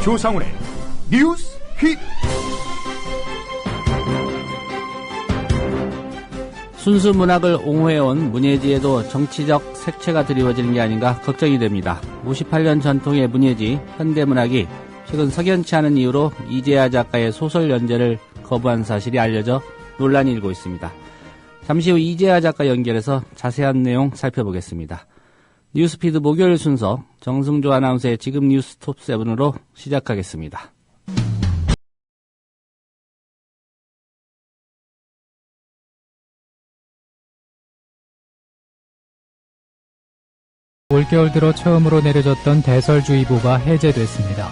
조상훈의 뉴스 픽. 순수 문학을 옹호해온 문예지에도 정치적 색채가 드리워지는 게 아닌가 걱정이 됩니다. 58년 전통의 문예지 현대문학이 최근 석연치 않은 이유로 이재하 작가의 소설 연재를 거부한 사실이 알려져 논란이 일고 있습니다. 잠시 후 이재하 작가 연결해서 자세한 내용 살펴보겠습니다. 뉴스피드 목요일 순서 정승조 아나운서의 지금 뉴스 톱7으로 시작하겠습니다. 올겨울 들어 처음으로 내려졌던 대설주의보가 해제됐습니다.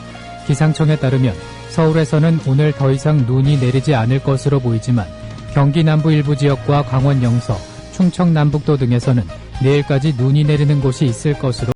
기상청에 따르면 서울에서는 오늘 더 이상 눈이 내리지 않을 것으로 보이지만 경기 남부 일부 지역과 강원 영서, 충청 남북도 등에서는 내일까지 눈이 내리는 곳이 있을 것으로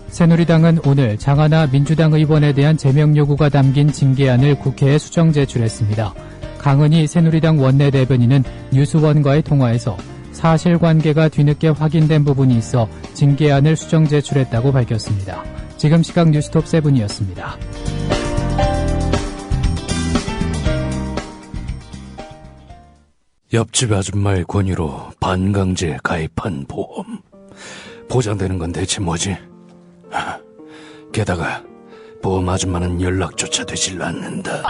새누리당은 오늘 장하나 민주당 의원에 대한 제명 요구가 담긴 징계안을 국회에 수정 제출했습니다. 강은희 새누리당 원내대변인은 뉴스원과의 통화에서 사실관계가 뒤늦게 확인된 부분이 있어 징계안을 수정 제출했다고 밝혔습니다. 지금 시각 뉴스톱 7이었습니다. 옆집 아줌마의 권유로 반강제 가입한 보험. 보장되는 건 대체 뭐지? 게다가 보험 아줌마는 연락조차 되질 않는다.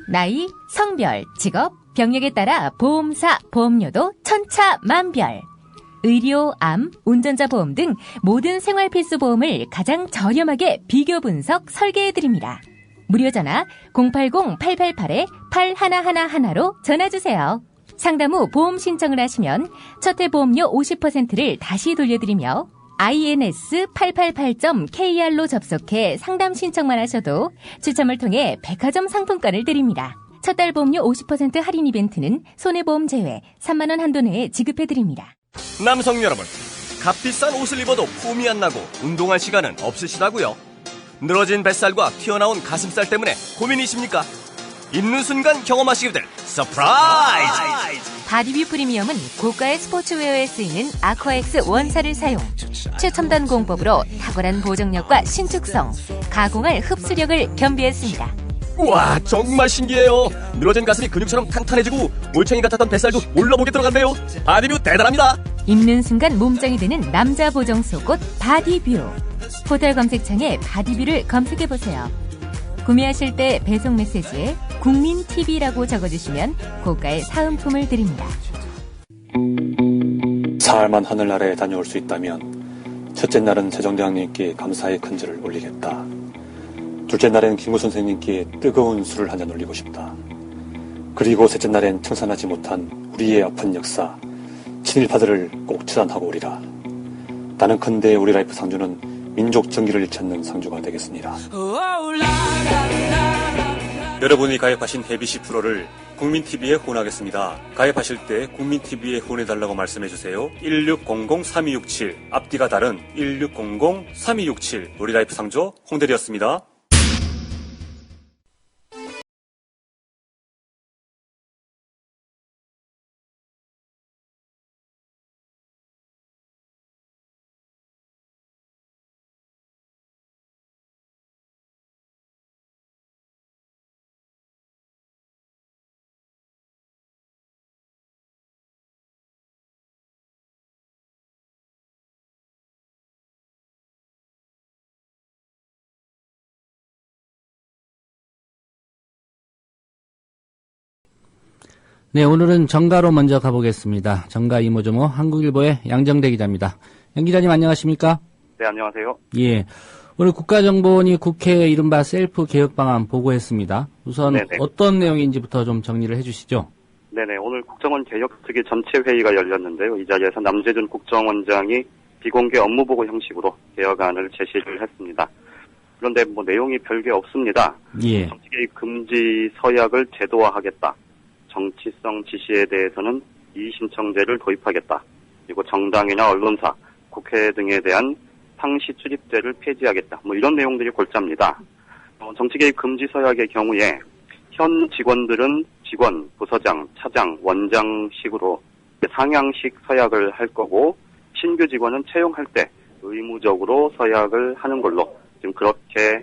나이, 성별, 직업, 병력에 따라 보험사, 보험료도 천차만별. 의료, 암, 운전자 보험 등 모든 생활 필수 보험을 가장 저렴하게 비교 분석 설계해드립니다. 무료 전화 080-888-8111로 전화주세요. 상담 후 보험 신청을 하시면 첫 해 보험료 50%를 다시 돌려드리며 ins888.kr로 접속해 상담 신청만 하셔도 추첨을 통해 백화점 상품권을 드립니다. 첫 달 보험료 50% 할인 이벤트는 손해보험 제외 3만 원 한도 내에 지급해드립니다. 남성 여러분, 값비싼 옷을 입어도 폼이 안 나고 운동할 시간은 없으시다고요? 늘어진 뱃살과 튀어나온 가슴살 때문에 고민이십니까? 입는 순간 경험하시게 될 서프라이즈! 바디뷰 프리미엄은 고가의 스포츠웨어에 쓰이는 아쿠아엑스 원사를 사용, 최첨단 공법으로 탁월한 보정력과 신축성, 가공할 흡수력을 겸비했습니다. 우와, 정말 신기해요. 늘어진 가슴이 근육처럼 탄탄해지고 올챙이 같았던 뱃살도 올라보게 들어간대요. 바디뷰 대단합니다. 입는 순간 몸짱이 되는 남자 보정 속옷 바디뷰. 포털 검색창에 바디뷰를 검색해보세요. 구매하실 때 배송 메시지에 국민TV라고 적어주시면 고가의 사은품을 드립니다. 사흘만 하늘나라에 다녀올 수 있다면 첫째 날은 세종대왕님께 감사의 큰절을 올리겠다. 둘째 날엔 김구 선생님께 뜨거운 술을 한잔 올리고 싶다. 그리고 셋째 날엔 청산하지 못한 우리의 아픈 역사, 친일파들을 꼭 처단하고 오리라. 나는 큰데 우리 라이프 상주는 민족 정기를 일찾는 상주가 되겠습니다. 여러분이 가입하신 해비시 프로를 국민TV에 후원하겠습니다. 가입하실 때 국민TV에 후원해달라고 말씀해주세요. 1600-3267 앞뒤가 다른 1600-3267 우리 라이프 상조 홍대리였습니다. 네, 오늘은 정가로 먼저 가보겠습니다. 정가 이모저모 한국일보의 양정대 기자입니다. 양 기자님 안녕하십니까? 네, 안녕하세요. 예. 오늘 국가정보원이 국회에 이른바 셀프 개혁 방안 보고했습니다. 우선 네네. 어떤 내용인지부터 좀 정리를 해주시죠. 네네, 오늘 국정원 개혁특위 전체 회의가 열렸는데요. 이 자리에서 남재준 국정원장이 비공개 업무보고 형식으로 개혁안을 제시를 했습니다. 그런데 뭐 내용이 별게 없습니다. 예. 정치개입 금지 서약을 제도화하겠다. 정치성 지시에 대해서는 이의신청제를 도입하겠다. 그리고 정당이나 언론사, 국회 등에 대한 상시 출입제를 폐지하겠다. 뭐 이런 내용들이 골자입니다. 정치개입 금지 서약의 경우에 현 직원들은 직원, 부서장, 차장, 원장식으로 상향식 서약을 할 거고 신규 직원은 채용할 때 의무적으로 서약을 하는 걸로 지금 그렇게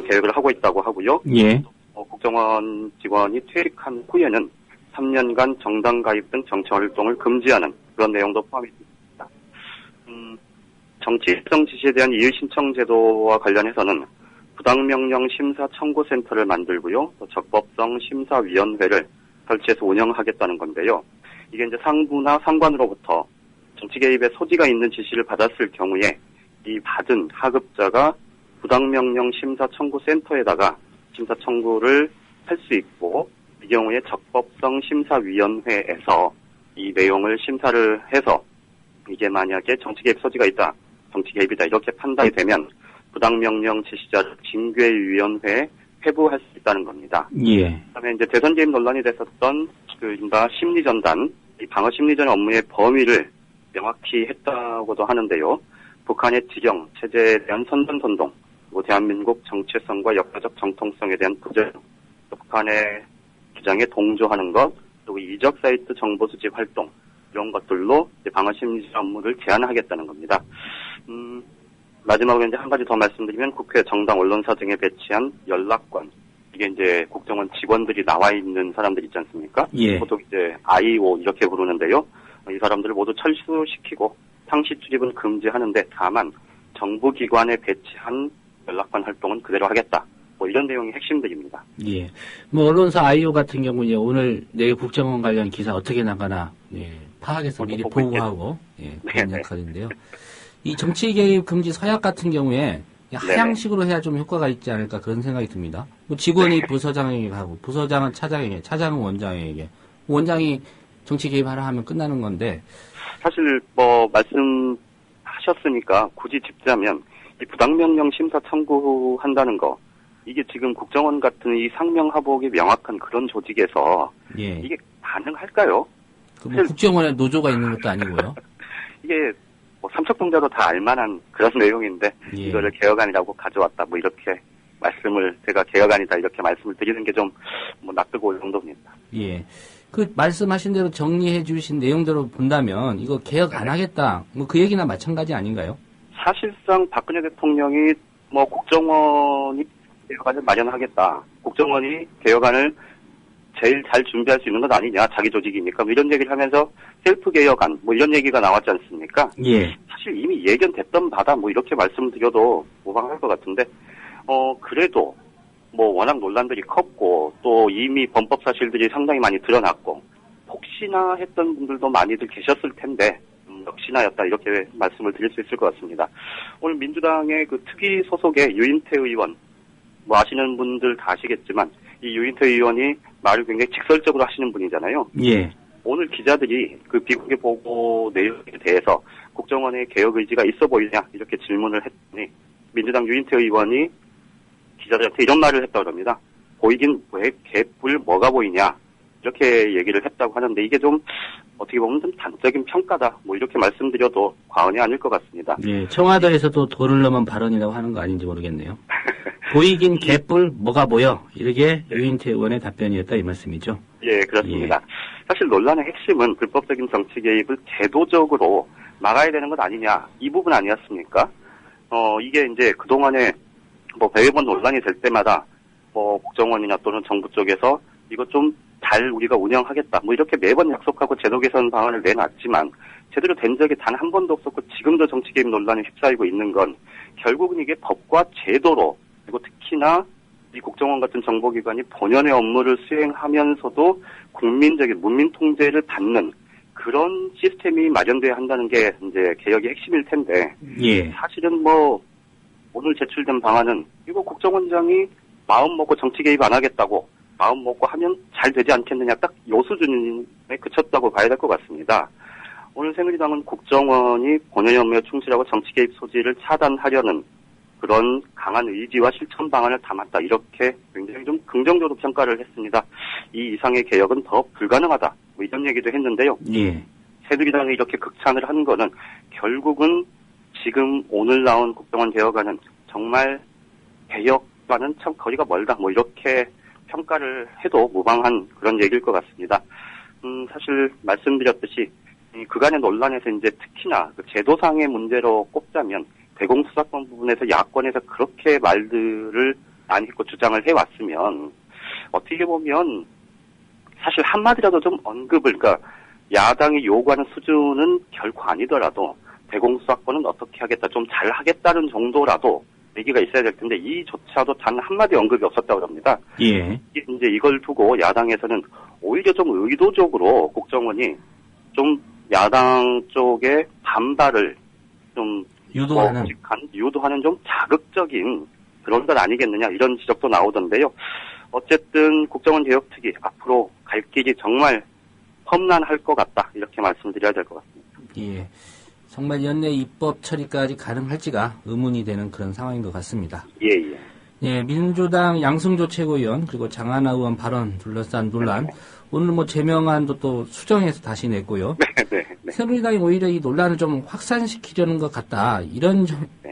계획을 하고 있다고 하고요. 예. 국정원 직원이 퇴직한 후에는 3년간 정당 가입 등 정치 활동을 금지하는 그런 내용도 포함이 있습니다. 정치성 지시에 대한 이의 신청 제도와 관련해서는 부당명령 심사 청구센터를 만들고요. 또 적법성 심사위원회를 설치해서 운영하겠다는 건데요. 이게 이제 상부나 상관으로부터 정치 개입의 소지가 있는 지시를 받았을 경우에 이 받은 하급자가 부당명령 심사 청구센터에다가 심사 청구를 할 수 있고 이 경우에 적법성 심사위원회에서 이 내용을 심사를 해서 이게 만약에 정치 개입 소지가 있다. 정치 개입이다 이렇게 판단이 되면 부당명령 지시자를 징계위원회에 회부할 수 있다는 겁니다. 예. 그다음에 이제 대선 개입 논란이 됐었던 그 이른바 심리전단, 이 방어 심리전 업무의 범위를 명확히 했다고도 하는데요. 북한의 지령, 체제에 대한 선전선동, 그리고 대한민국 정체성과 역사적 정통성에 대한 부정, 북한의 주장에 동조하는 것, 그리고 이적 사이트 정보 수집 활동 이런 것들로 이제 방어 심리전 업무를 제한하겠다는 겁니다. 마지막으로 이제 한 가지 더 말씀드리면 국회 정당 언론사 등에 배치한 연락관 이게 이제 국정원 직원들이 나와 있는 사람들 있지 않습니까? 예. 보통 이제 IO 이렇게 부르는데요. 이 사람들을 모두 철수시키고 상시 출입은 금지하는데 다만 정부기관에 배치한 연락관 활동은 그대로 하겠다. 뭐 이런 내용이 핵심들입니다. 예. 뭐 언론사 IO 같은 경우에 오늘 내일 국정원 관련 기사 어떻게 나가나 예. 파악해서 미리 보고하고 예, 그런 역할인데요. 이 정치 개입 금지 서약 같은 경우에 하향식으로 해야 좀 효과가 있지 않을까 그런 생각이 듭니다. 뭐 직원이 부서장에게 하고 부서장은 차장에게, 차장은 원장에게, 원장이 정치 개입하라 하면 끝나는 건데 사실 뭐 말씀하셨으니까 굳이 짚자면 이 부당명령 심사 청구한다는 거 이게 지금 국정원 같은 이 상명하복이 명확한 그런 조직에서 예. 이게 가능할까요? 뭐 국정원에 노조가 있는 것도 아니고요. 이게 뭐 삼척동자도 다 알만한 그런 내용인데 예. 이거를 개혁안이라고 가져왔다 뭐 이렇게 말씀을 제가 개혁안이다 이렇게 말씀을 드리는 게 좀 뭐 낯뜨고 올 정도입니다. 예. 그 말씀하신 대로 정리해 주신 내용대로 본다면 이거 개혁 안 하겠다 뭐 그 얘기나 마찬가지 아닌가요? 사실상 박근혜 대통령이 뭐 국정원이 개혁안을 마련하겠다. 국정원이 개혁안을 제일 잘 준비할 수 있는 것 아니냐. 자기 조직이니까. 뭐 이런 얘기를 하면서 셀프 개혁안 뭐 이런 얘기가 나왔지 않습니까? 예. 사실 이미 예견됐던 바다 뭐 이렇게 말씀드려도 무방할 것 같은데 그래도 뭐 워낙 논란들이 컸고 또 이미 범법 사실들이 상당히 많이 드러났고 혹시나 했던 분들도 많이들 계셨을 텐데 역시나였다 이렇게 말씀을 드릴 수 있을 것 같습니다. 오늘 민주당의 그 특위 소속의 유인태 의원 뭐 아시는 분들 다 아시겠지만 이 유인태 의원이 말을 굉장히 직설적으로 하시는 분이잖아요. 예. 오늘 기자들이 그 비공개 보고 내용에 대해서 국정원의 개혁 의지가 있어 보이냐 이렇게 질문을 했더니 민주당 유인태 의원이 기자들한테 이런 말을 했다고 합니다. 보이긴 왜 개뿔 뭐가 보이냐 이렇게 얘기를 했다고 하는데 이게 좀 어떻게 보면 좀 단적인 평가다 뭐 이렇게 말씀드려도 과언이 아닐 것 같습니다. 예. 청와대에서도 도를 넘은 발언이라고 하는 거 아닌지 모르겠네요. 보이긴 개뿔 뭐가 보여 이렇게 유인태 의원의 답변이었다 이 말씀이죠. 예, 그렇습니다. 사실 논란의 핵심은 불법적인 정치 개입을 제도적으로 막아야 되는 것 아니냐 이 부분 아니었습니까? 이게 이제 그동안에 뭐 배회본 논란이 될 때마다 뭐 국정원이나 또는 정부 쪽에서 이거 좀 잘 우리가 운영하겠다 뭐 이렇게 매번 약속하고 제도 개선 방안을 내놨지만 제대로 된 적이 단 한 번도 없었고 지금도 정치 개입 논란에 휩싸이고 있는 건 결국은 이게 법과 제도로 그리고 특히나 이 국정원 같은 정보기관이 본연의 업무를 수행하면서도 국민적인 문민 통제를 받는 그런 시스템이 마련돼야 한다는 게 이제 개혁의 핵심일 텐데 예. 사실은 뭐 오늘 제출된 방안은 이거 국정원장이 마음 먹고 정치 개입 안 하겠다고 마음 먹고 하면 잘 되지 않겠느냐 딱 요 수준에 그쳤다고 봐야 될 것 같습니다. 오늘 새누리당은 국정원이 본연의 업무에 충실하고 정치 개입 소지를 차단하려는 그런 강한 의지와 실천 방안을 담았다. 이렇게 굉장히 좀 긍정적으로 평가를 했습니다. 이 이상의 개혁은 더 불가능하다. 뭐 이런 얘기도 했는데요. 예. 새누리당이 이렇게 극찬을 한 거는 결국은 지금 오늘 나온 국정원 개혁안은 정말 개혁과는 참 거리가 멀다. 뭐 이렇게 평가를 해도 무방한 그런 얘기일 것 같습니다. 사실 말씀드렸듯이 이 그간의 논란에서 이제 특히나 그 제도상의 문제로 꼽자면 대공수사권 부분에서 야권에서 그렇게 말들을 많이 했고 주장을 해왔으면 어떻게 보면 사실 한마디라도 좀 언급을 그러니까 야당이 요구하는 수준은 결코 아니더라도 대공수사권은 어떻게 하겠다 좀 잘하겠다는 정도라도 얘기가 있어야 될 텐데 이조차도 단 한마디 언급이 없었다고 합니다. 예. 이제 이걸 두고 야당에서는 오히려 좀 의도적으로 국정원이 좀 야당 쪽의 반발을 좀 유도하는 좀 자극적인 그런 것 아니겠느냐 이런 지적도 나오던데요. 어쨌든 국정원 개혁특위 앞으로 갈 길이 정말 험난할 것 같다 이렇게 말씀드려야 될 것 같습니다. 예. 정말 연내 입법 처리까지 가능할지가 의문이 되는 그런 상황인 것 같습니다. 예. 예, 민주당 양승조 최고위원 그리고 장하나 의원 발언 둘러싼 논란 오늘 뭐 제명안도 또 수정해서 다시 냈고요. 네. 새누리당이 오히려 이 논란을 좀 확산시키려는 것 같다. 이런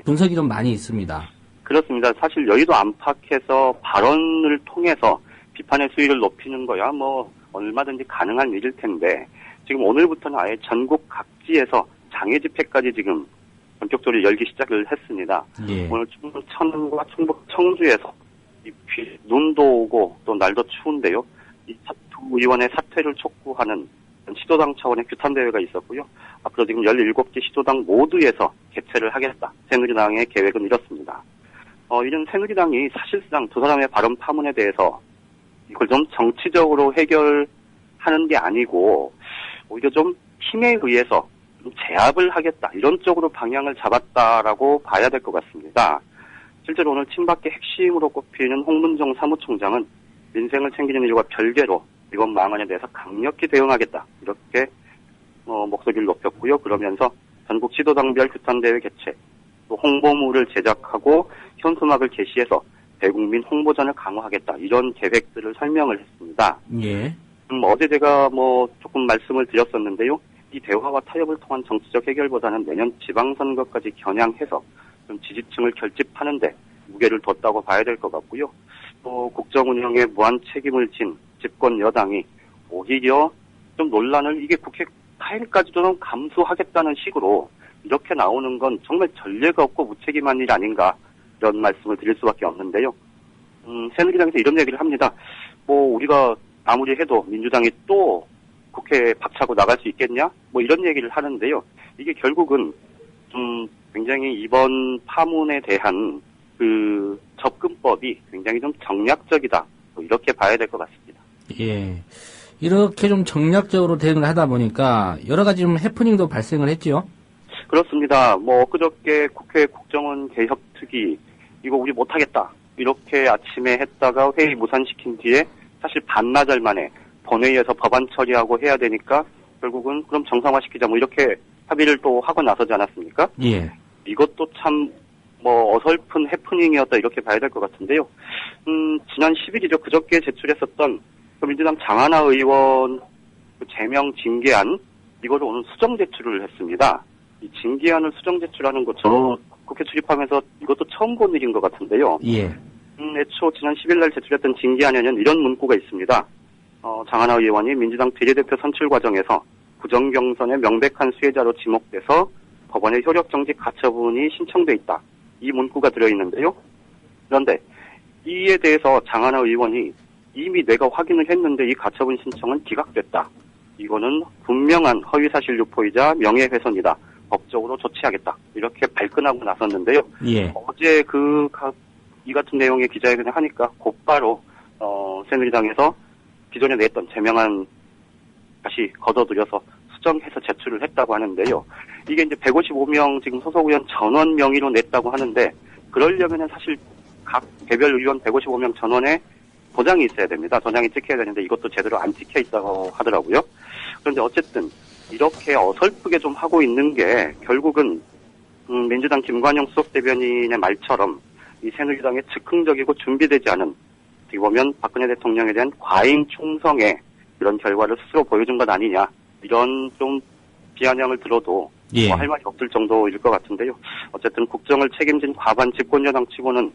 분석이 좀 많이 있습니다. 그렇습니다. 사실 여의도 안팎에서 발언을 통해서 비판의 수위를 높이는 거야 뭐 얼마든지 가능한 일일 텐데 지금 오늘부터는 아예 전국 각지에서 장애 집회까지 지금 본격적으로 열기 시작을 했습니다. 예. 오늘 충북 천안과 충북 청주에서 눈도 오고 또 날도 추운데요. 이 두 의원의 사퇴를 촉구하는 시도당 차원의 규탄대회가 있었고요. 앞으로 지금 17개 시도당 모두에서 개최를 하겠다. 새누리당의 계획은 이렇습니다. 이런 새누리당이 사실상 두 사람의 발언 파문에 대해서 이걸 좀 정치적으로 해결하는 게 아니고 오히려 좀 힘에 의해서 좀 제압을 하겠다. 이런 쪽으로 방향을 잡았다라고 봐야 될 것 같습니다. 실제로 오늘 친박계 핵심으로 꼽히는 홍문종 사무총장은 민생을 챙기는 일과 별개로 이번 망언에 대해서 강력히 대응하겠다. 이렇게 목소리를 높였고요. 그러면서 전국 시도당별 규탄대회 개최, 또 홍보물을 제작하고 현수막을 게시해서 대국민 홍보전을 강화하겠다. 이런 계획들을 설명을 했습니다. 예. 어제 제가 조금 말씀을 드렸었는데요. 이 대화와 타협을 통한 정치적 해결보다는 내년 지방선거까지 겨냥해서 좀 지지층을 결집하는데 무게를 뒀다고 봐야 될 것 같고요. 또 국정 운영에 무한 책임을 진 집권 여당이 오히려 좀 논란을 이게 국회 타임까지도 좀 감수하겠다는 식으로 이렇게 나오는 건 정말 전례가 없고 무책임한 일 아닌가 이런 말씀을 드릴 수밖에 없는데요. 새누리당에서 이런 얘기를 합니다. 우리가 아무리 해도 민주당이 또 국회에 박차고 나갈 수 있겠냐? 이런 얘기를 하는데요. 이게 결국은 굉장히 이번 파문에 대한 그 접근법이 굉장히 좀 정략적이다. 이렇게 봐야 될 것 같습니다. 예. 이렇게 좀 정략적으로 대응을 하다 보니까 여러 가지 좀 해프닝도 발생을 했죠. 그렇습니다. 엊그저께 국회 국정원 개혁특위 이거 우리 못하겠다. 이렇게 아침에 했다가 회의 무산시킨 뒤에 사실 반나절 만에 본회의에서 법안 처리하고 해야 되니까 결국은 그럼 정상화시키자 이렇게 합의를 또 하고 나서지 않았습니까? 예. 이것도 참 어설픈 해프닝이었다 이렇게 봐야 될 것 같은데요. 지난 10일이죠. 그저께 제출했었던 민주당 장하나 의원 제명 징계안 이거를 오늘 수정 제출을 했습니다. 이 징계안을 수정 제출하는 거 저 국회 출입하면서 이것도 처음 본 일인 것 같은데요. 예. 애초 지난 10일 날 제출했던 징계안에는 이런 문구가 있습니다. 장하나 의원이 민주당 비례대표 선출 과정에서 부정경선의 명백한 수혜자로 지목돼서 법원의 효력정지 가처분이 신청돼 있다. 이 문구가 들어있는데요. 그런데 이에 대해서 장하나 의원이 이미 내가 확인을 했는데 이 가처분 신청은 기각됐다. 이거는 분명한 허위사실 유포이자 명예훼손이다. 법적으로 조치하겠다. 이렇게 발끈하고 나섰는데요. 예. 어제 그 이 같은 내용의 기자회견을 하니까 곧바로 새누리당에서 기존에 냈던 제명안 다시 걷어들여서 수정해서 제출을 했다고 하는데요. 이게 이제 155명 지금 소속 의원 전원 명의로 냈다고 하는데 그러려면은 사실 각 개별 의원 155명 전원에 도장이 있어야 됩니다. 도장이 찍혀야 되는데 이것도 제대로 안 찍혀 있다고 하더라고요. 그런데 어쨌든 이렇게 어설프게 좀 하고 있는 게 결국은 민주당 김관영 수석대변인의 말처럼 이 새누리당의 즉흥적이고 준비되지 않은 어떻게 보면 박근혜 대통령에 대한 과잉 충성의 이런 결과를 스스로 보여준 것 아니냐 이런 좀 비아냥을 들어도 예. 할 말이 없을 정도일 것 같은데요. 어쨌든 국정을 책임진 과반 집권여당 치고는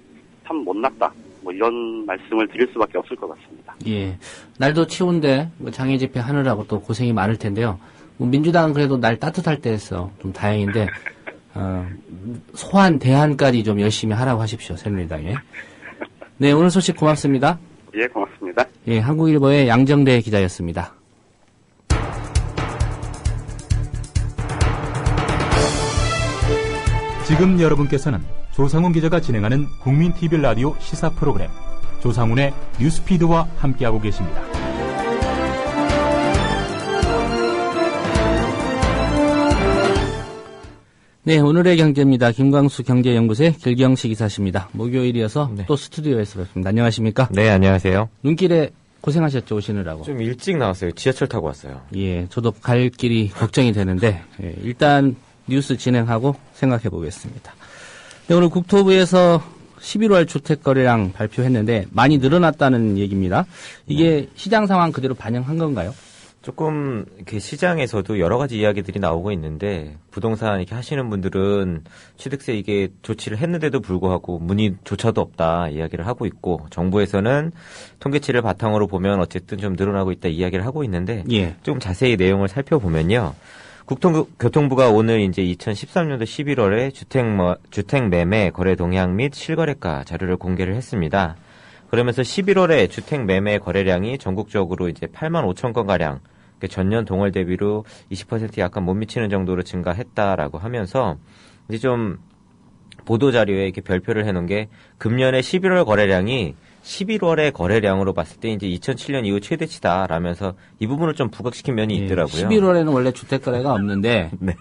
참 못났다. 뭐 이런 말씀을 드릴 수밖에 없을 것 같습니다. 예. 날도 추운데 장애 집회 하느라고 또 고생이 많을 텐데요. 민주당은 그래도 날 따뜻할 때 했어. 좀 다행인데 소환 대안까지 좀 열심히 하라고 하십시오. 새누리당에. 네, 오늘 소식 고맙습니다. 예, 고맙습니다. 예, 한국일보의 양정대 기자였습니다. 지금 여러분께서는 조상훈 기자가 진행하는 국민 TV 라디오 시사 프로그램 조상훈의 뉴스피드와 함께하고 계십니다. 네, 오늘의 경제입니다. 김광수 경제연구소의 길경식 이사십니다. 목요일이어서 또 스튜디오에서 뵙습니다. 안녕하십니까? 네, 안녕하세요. 눈길에 고생하셨죠, 오시느라고. 좀 일찍 나왔어요. 지하철 타고 왔어요. 예, 저도 갈 길이 걱정이 되는데 일단 뉴스 진행하고 생각해 보겠습니다. 네, 오늘 국토부에서 11월 주택거래량 발표했는데 많이 늘어났다는 얘기입니다. 이게 시장 상황 그대로 반영한 건가요? 조금 이렇게 시장에서도 여러 가지 이야기들이 나오고 있는데 부동산 이렇게 하시는 분들은 취득세 이게 조치를 했는데도 불구하고 문의조차도 없다 이야기를 하고 있고 정부에서는 통계치를 바탕으로 보면 어쨌든 좀 늘어나고 있다 이야기를 하고 있는데 예. 좀 자세히 내용을 살펴보면요. 국토교통부가 오늘 이제 2013년도 11월에 주택 매매 거래 동향 및 실거래가 자료를 공개를 했습니다. 그러면서 11월에 주택 매매 거래량이 전국적으로 이제 8만 5천 건 가량 전년 동월 대비로 20% 약간 못 미치는 정도로 증가했다라고 하면서 이제 좀 보도 자료에 이렇게 별표를 해놓은 게 금년의 11월 거래량이 11월의 거래량으로 봤을 때 이제 2007년 이후 최대치다라면서 이 부분을 좀 부각시킨 면이 있더라고요. 11월에는 원래 주택 거래가 없는데. 네.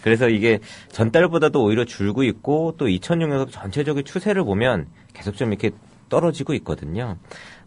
그래서 이게 전달보다도 오히려 줄고 있고 또 2006년 전체적인 추세를 보면 계속 좀 이렇게 떨어지고 있거든요.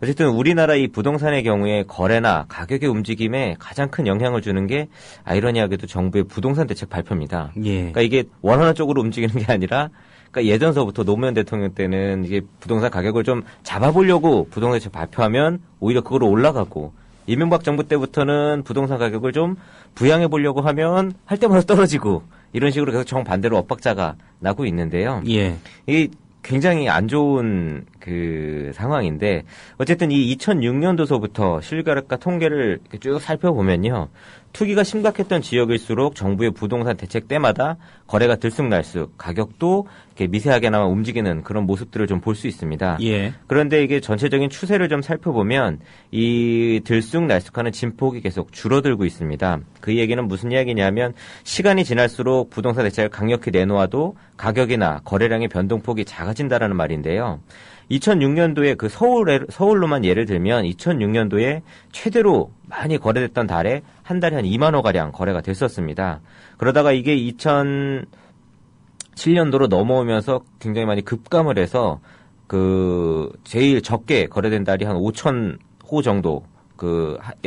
어쨌든 우리나라 이 부동산의 경우에 거래나 가격의 움직임에 가장 큰 영향을 주는 게 아이러니하게도 정부의 부동산 대책 발표입니다. 예. 그러니까 이게 원하는 쪽으로 움직이는 게 아니라 그러니까 예전서부터 노무현 대통령 때는 이게 부동산 가격을 좀 잡아보려고 부동산 대책 발표하면 오히려 그걸로 올라가고 이명박 정부 때부터는 부동산 가격을 좀 부양해 보려고 하면 할 때마다 떨어지고 이런 식으로 계속 정반대로 엇박자가 나고 있는데요. 예. 이게 굉장히 안 좋은 그 상황인데 어쨌든 이 2006년도서부터 실거래가 통계를 쭉 살펴보면요. 투기가 심각했던 지역일수록 정부의 부동산 대책 때마다 거래가 들쑥날쑥 가격도 이렇게 미세하게나마 움직이는 그런 모습들을 좀 볼 수 있습니다. 예. 그런데 이게 전체적인 추세를 좀 살펴보면 이 들쑥날쑥하는 진폭이 계속 줄어들고 있습니다. 그 얘기는 무슨 이야기냐면 시간이 지날수록 부동산 대책을 강력히 내놓아도 가격이나 거래량의 변동폭이 작아진다라는 말인데요. 2006년도에 그 서울로만 예를 들면 2006년도에 최대로 많이 거래됐던 달에 한 달에 한 2만 호가량 거래가 됐었습니다. 그러다가 이게 2007년도로 넘어오면서 굉장히 많이 급감을 해서 그 제일 적게 거래된 달이 한 5천 호 정도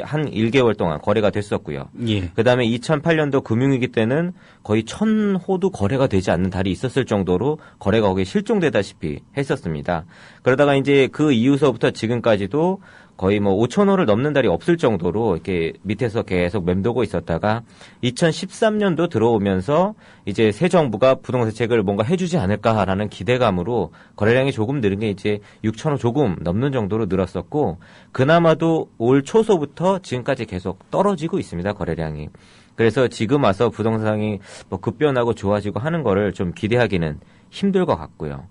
한 1개월 동안 거래가 됐었고요. 예. 그 다음에 2008년도 금융위기 때는 거의 1,000호도 거래가 되지 않는 달이 있었을 정도로 거래가 거기에 실종되다시피 했었습니다. 그러다가 이제 그 이후서부터 지금까지도 거의 뭐 5,000호를 넘는 달이 없을 정도로 이렇게 밑에서 계속 맴돌고 있었다가 2013년도 들어오면서 이제 새 정부가 부동산 대책을 뭔가 해주지 않을까라는 기대감으로 거래량이 조금 늘은 게 이제 6,000호 조금 넘는 정도로 늘었었고 그나마도 올 초서부터 지금까지 계속 떨어지고 있습니다. 거래량이. 그래서 지금 와서 부동산이 뭐 급변하고 좋아지고 하는 거를 좀 기대하기는 힘들 것 같고요.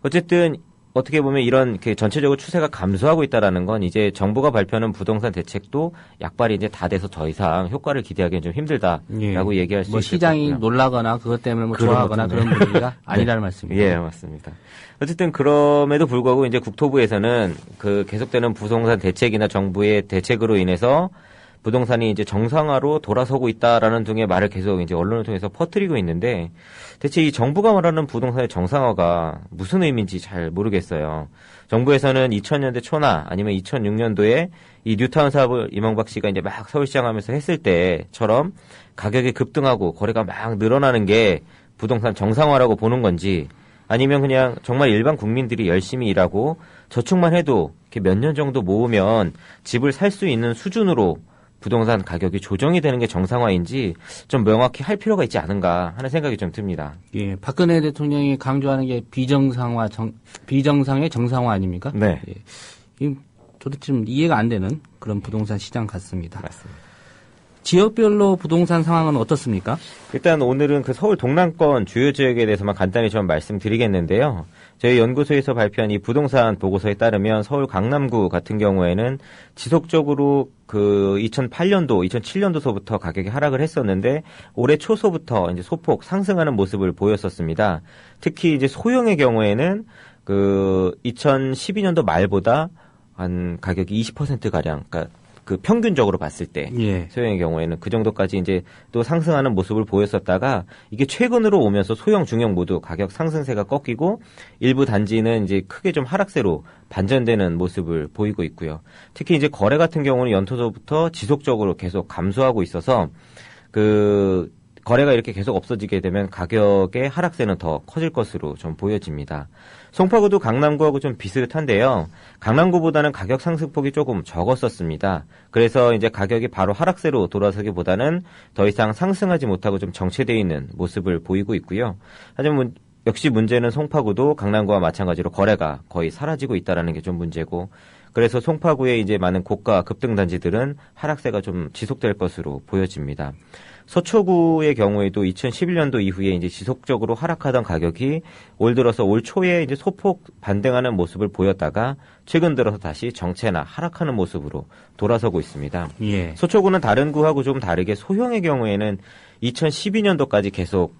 어쨌든 어떻게 보면 이런 전체적으로 추세가 감소하고 있다라는 건 이제 정부가 발표하는 부동산 대책도 약발이 이제 다 돼서 더 이상 효과를 기대하기는 좀 힘들다라고 얘기할 수 있을 시장이 것 같고요. 놀라거나 그것 때문에 좋아하거나 그런 분위기가 아니라는 말씀입니다. 예, 맞습니다. 어쨌든 그럼에도 불구하고 이제 국토부에서는 계속되는 부동산 대책이나 정부의 대책으로 인해서 부동산이 이제 정상화로 돌아서고 있다라는 등의 말을 계속 이제 언론을 통해서 퍼뜨리고 있는데 대체 이 정부가 말하는 부동산의 정상화가 무슨 의미인지 잘 모르겠어요. 정부에서는 2000년대 초나 아니면 2006년도에 이 뉴타운 사업을 이명박 씨가 이제 막 서울시장 하면서 했을 때처럼 가격이 급등하고 거래가 막 늘어나는 게 부동산 정상화라고 보는 건지 아니면 그냥 정말 일반 국민들이 열심히 일하고 저축만 해도 이렇게 몇 년 정도 모으면 집을 살 수 있는 수준으로 부동산 가격이 조정이 되는 게 정상화인지 좀 명확히 할 필요가 있지 않은가 하는 생각이 좀 듭니다. 예, 박근혜 대통령이 강조하는 게 비정상의 정상화 아닙니까? 네. 예. 저도 좀 이해가 안 되는 그런 부동산 시장 같습니다. 맞습니다. 지역별로 부동산 상황은 어떻습니까? 일단 오늘은 서울 동남권 주요 지역에 대해서만 간단히 좀 말씀드리겠는데요. 저희 연구소에서 발표한 이 부동산 보고서에 따르면 서울 강남구 같은 경우에는 지속적으로 2008년도, 2007년도서부터 가격이 하락을 했었는데 올해 초서부터 이제 소폭 상승하는 모습을 보였었습니다. 특히 이제 소형의 경우에는 2012년도 말보다 한 가격이 20% 가량, 그러니까 평균적으로 봤을 때 소형의 경우에는 그 정도까지 이제 또 상승하는 모습을 보였었다가 이게 최근으로 오면서 소형, 중형 모두 가격 상승세가 꺾이고 일부 단지는 이제 크게 좀 하락세로 반전되는 모습을 보이고 있고요. 특히 이제 거래 같은 경우는 연초부터 지속적으로 계속 감소하고 있어서 거래가 이렇게 계속 없어지게 되면 가격의 하락세는 더 커질 것으로 좀 보여집니다. 송파구도 강남구하고 좀 비슷한데요. 강남구보다는 가격 상승폭이 조금 적었었습니다. 그래서 이제 가격이 바로 하락세로 돌아서기보다는 더 이상 상승하지 못하고 좀 정체되어 있는 모습을 보이고 있고요. 하지만 역시 문제는 송파구도 강남구와 마찬가지로 거래가 거의 사라지고 있다는 게 좀 문제고 그래서 송파구의 이제 많은 고가 급등 단지들은 하락세가 좀 지속될 것으로 보여집니다. 서초구의 경우에도 2011년도 이후에 이제 지속적으로 하락하던 가격이 올 들어서 올 초에 이제 소폭 반등하는 모습을 보였다가 최근 들어서 다시 정체나 하락하는 모습으로 돌아서고 있습니다. 예. 서초구는 다른 구하고 좀 다르게 소형의 경우에는 2012년도까지 계속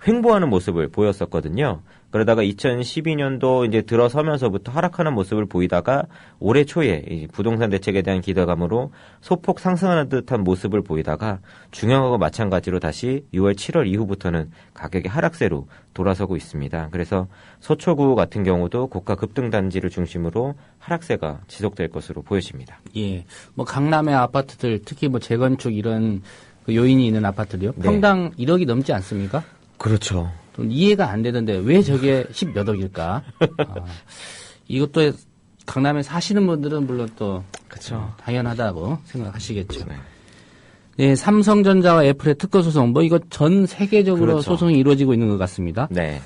횡보하는 모습을 보였었거든요. 그러다가 2012년도 이제 들어서면서부터 하락하는 모습을 보이다가 올해 초에 부동산 대책에 대한 기대감으로 소폭 상승하는 듯한 모습을 보이다가 중형하고 마찬가지로 다시 6월, 7월 이후부터는 가격이 하락세로 돌아서고 있습니다. 그래서 서초구 같은 경우도 고가 급등 단지를 중심으로 하락세가 지속될 것으로 보여집니다. 예, 강남의 아파트들 특히 재건축 이런 요인이 있는 아파트들요. 네. 평당 1억이 넘지 않습니까? 그렇죠. 좀 이해가 안 되던데 왜 저게 10몇 억일까? 이것도 강남에 사시는 분들은 물론 또 그렇죠. 당연하다고 생각하시겠죠. 네, 삼성전자와 애플의 특허 소송 이거 전 세계적으로 그렇죠. 소송이 이루어지고 있는 것 같습니다. 네.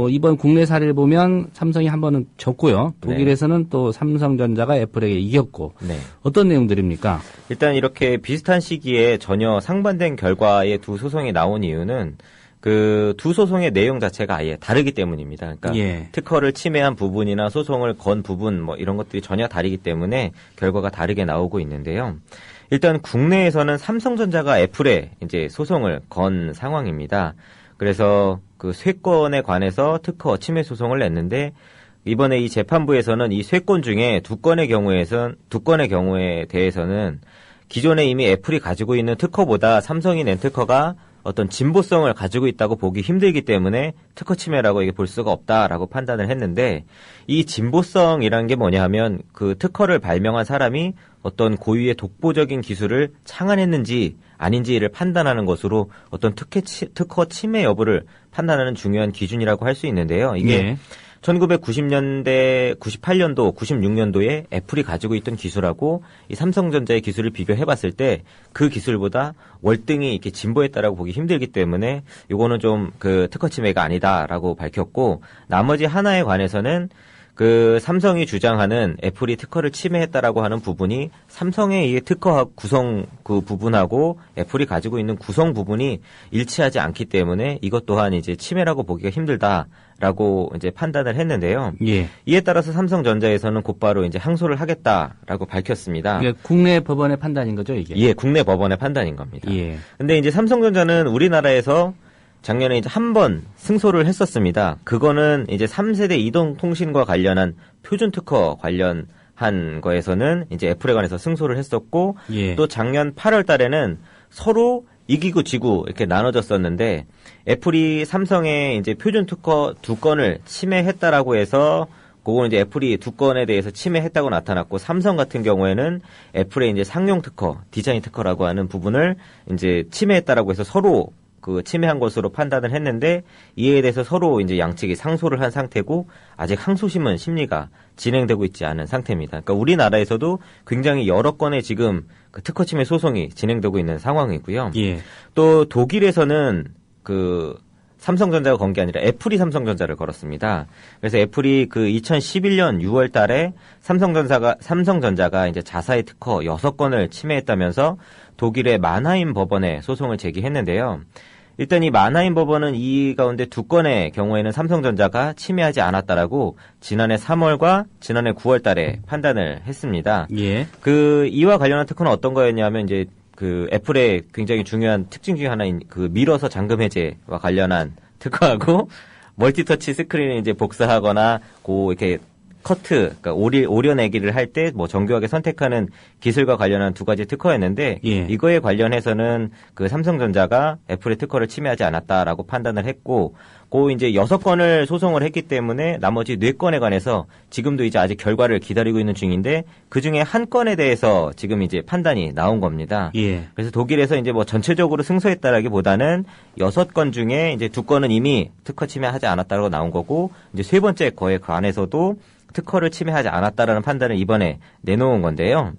이번 국내 사례를 보면 삼성이 한 번은 졌고요. 독일에서는 또 삼성전자가 애플에게 이겼고. 네. 어떤 내용들입니까? 일단 이렇게 비슷한 시기에 전혀 상반된 결과의 두 소송이 나온 이유는 두 소송의 내용 자체가 아예 다르기 때문입니다. 그러니까 특허를 침해한 부분이나 소송을 건 부분 이런 것들이 전혀 다르기 때문에 결과가 다르게 나오고 있는데요. 일단 국내에서는 삼성전자가 애플에 이제 소송을 건 상황입니다. 그래서 쇠권에 관해서 특허 침해 소송을 냈는데 이번에 이 재판부에서는 이 쇠권 중에 두 건의 경우에 대해서는 기존에 이미 애플이 가지고 있는 특허보다 삼성이 낸 특허가 어떤 진보성을 가지고 있다고 보기 힘들기 때문에 특허 침해라고 이게 볼 수가 없다라고 판단을 했는데 이 진보성이라는 게 뭐냐 하면 특허를 발명한 사람이 어떤 고유의 독보적인 기술을 창안했는지 아닌지를 판단하는 것으로 어떤 특허 침해 여부를 판단하는 중요한 기준이라고 할 수 있는데요. 이게 1990년대, 98년도, 96년도에 애플이 가지고 있던 기술하고 이 삼성전자의 기술을 비교해 봤을 때 그 기술보다 월등히 이렇게 진보했다라고 보기 힘들기 때문에 이거는 좀 특허 침해가 아니다라고 밝혔고 나머지 하나에 관해서는 그 삼성이 주장하는 애플이 특허를 침해했다라고 하는 부분이 삼성의 이 특허 구성 그 부분하고 애플이 가지고 있는 구성 부분이 일치하지 않기 때문에 이것 또한 이제 침해라고 보기가 힘들다라고 이제 판단을 했는데요. 예. 이에 따라서 삼성전자에서는 곧바로 이제 항소를 하겠다라고 밝혔습니다. 이게 국내 법원의 판단인 거죠, 이게? 예, 국내 법원의 판단인 겁니다. 예. 근데 이제 삼성전자는 우리나라에서 작년에 이제 한 번 승소를 했었습니다. 그거는 이제 3세대 이동통신과 관련한 표준 특허 관련한 거에서는 이제 애플에 관해서 승소를 했었고, 예. 또 작년 8월 달에는 서로 이기고 지고 이렇게 나눠졌었는데, 애플이 삼성의 이제 표준 특허 2건을 침해했다라고 해서, 그거는 이제 애플이 2건에 대해서 침해했다고 나타났고, 삼성 같은 경우에는 애플의 이제 상용 특허, 디자인 특허라고 하는 부분을 이제 침해했다라고 해서 서로 그 침해한 것으로 판단을 했는데, 이에 대해서 서로 이제 양측이 상소를 한 상태고, 아직 항소심은 심리가 진행되고 있지 않은 상태입니다. 그러니까 우리나라에서도 굉장히 여러 건의 지금 그 특허 침해 소송이 진행되고 있는 상황이고요. 예. 또 독일에서는 그 삼성전자가 건 게 아니라 애플이 삼성전자를 걸었습니다. 그래서 애플이 그 2011년 6월 달에 삼성전자가 이제 자사의 특허 6건을 침해했다면서 독일의 마나임 법원에 소송을 제기했는데요. 일단 이 마나임 법원은 이 가운데 2건의 경우에는 삼성전자가 침해하지 않았다라고 지난해 3월과 지난해 9월 달에 판단을 했습니다. 예. 그 이와 관련한 특허는 어떤 거였냐면 이제 그 애플의 굉장히 중요한 특징 중에 하나인 그 밀어서 잠금 해제와 관련한 특허하고 멀티터치 스크린을 이제 복사하거나 이렇게 커트, 그러니까 오려내기를 할 때 뭐 정교하게 선택하는 기술과 관련한 2가지 특허였는데, 예. 이거에 관련해서는 그 삼성전자가 애플의 특허를 침해하지 않았다라고 판단을 했고, 이제 6건을 소송을 했기 때문에 나머지 4건에 관해서 지금도 이제 아직 결과를 기다리고 있는 중인데, 그 중에 한 건에 대해서 지금 이제 판단이 나온 겁니다. 예. 그래서 독일에서 이제 뭐 전체적으로 승소했다라기보다는 6건 중에 이제 2건은 이미 특허 침해하지 않았다고 나온 거고, 이제 3번째 거에 관해서도 특허를 침해하지 않았다라는 판단을 이번에 내놓은 건데요.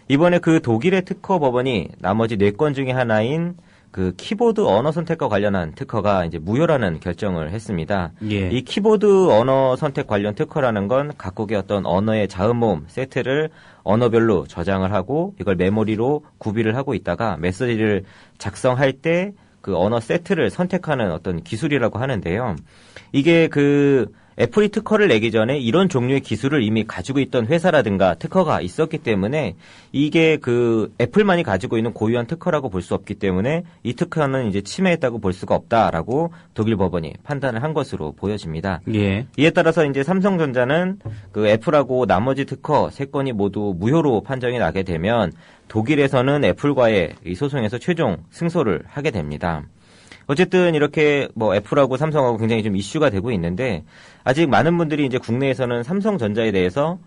이번에 그 독일의 특허 법원이 나머지 4건 중에 하나인 그 키보드 언어 선택과 관련한 특허가 이제 무효라는 결정을 했습니다. 예. 이 키보드 언어 선택 관련 특허라는 건 각국의 어떤 언어의 자음모음 세트를 언어별로 저장을 하고 이걸 메모리로 구비를 하고 있다가 메시지를 작성할 때 그 언어 세트를 선택하는 어떤 기술이라고 하는데요. 이게 그 애플이 특허를 내기 전에 이런 종류의 기술을 이미 가지고 있던 회사라든가 특허가 있었기 때문에 이게 그 애플만이 가지고 있는 고유한 특허라고 볼 수 없기 때문에 이 특허는 이제 침해했다고 볼 수가 없다라고 독일 법원이 판단을 한 것으로 보여집니다. 예. 이에 따라서 이제 삼성전자는 그 애플하고 나머지 특허 3건이 모두 무효로 판정이 나게 되면 독일에서는 애플과의 이 소송에서 최종 승소를 하게 됩니다. 어쨌든 이렇게 뭐 애플하고 삼성하고 굉장히 좀 이슈가 되고 있는데 아직 많은 분들이 이제 국내에서는 삼성전자에 대해서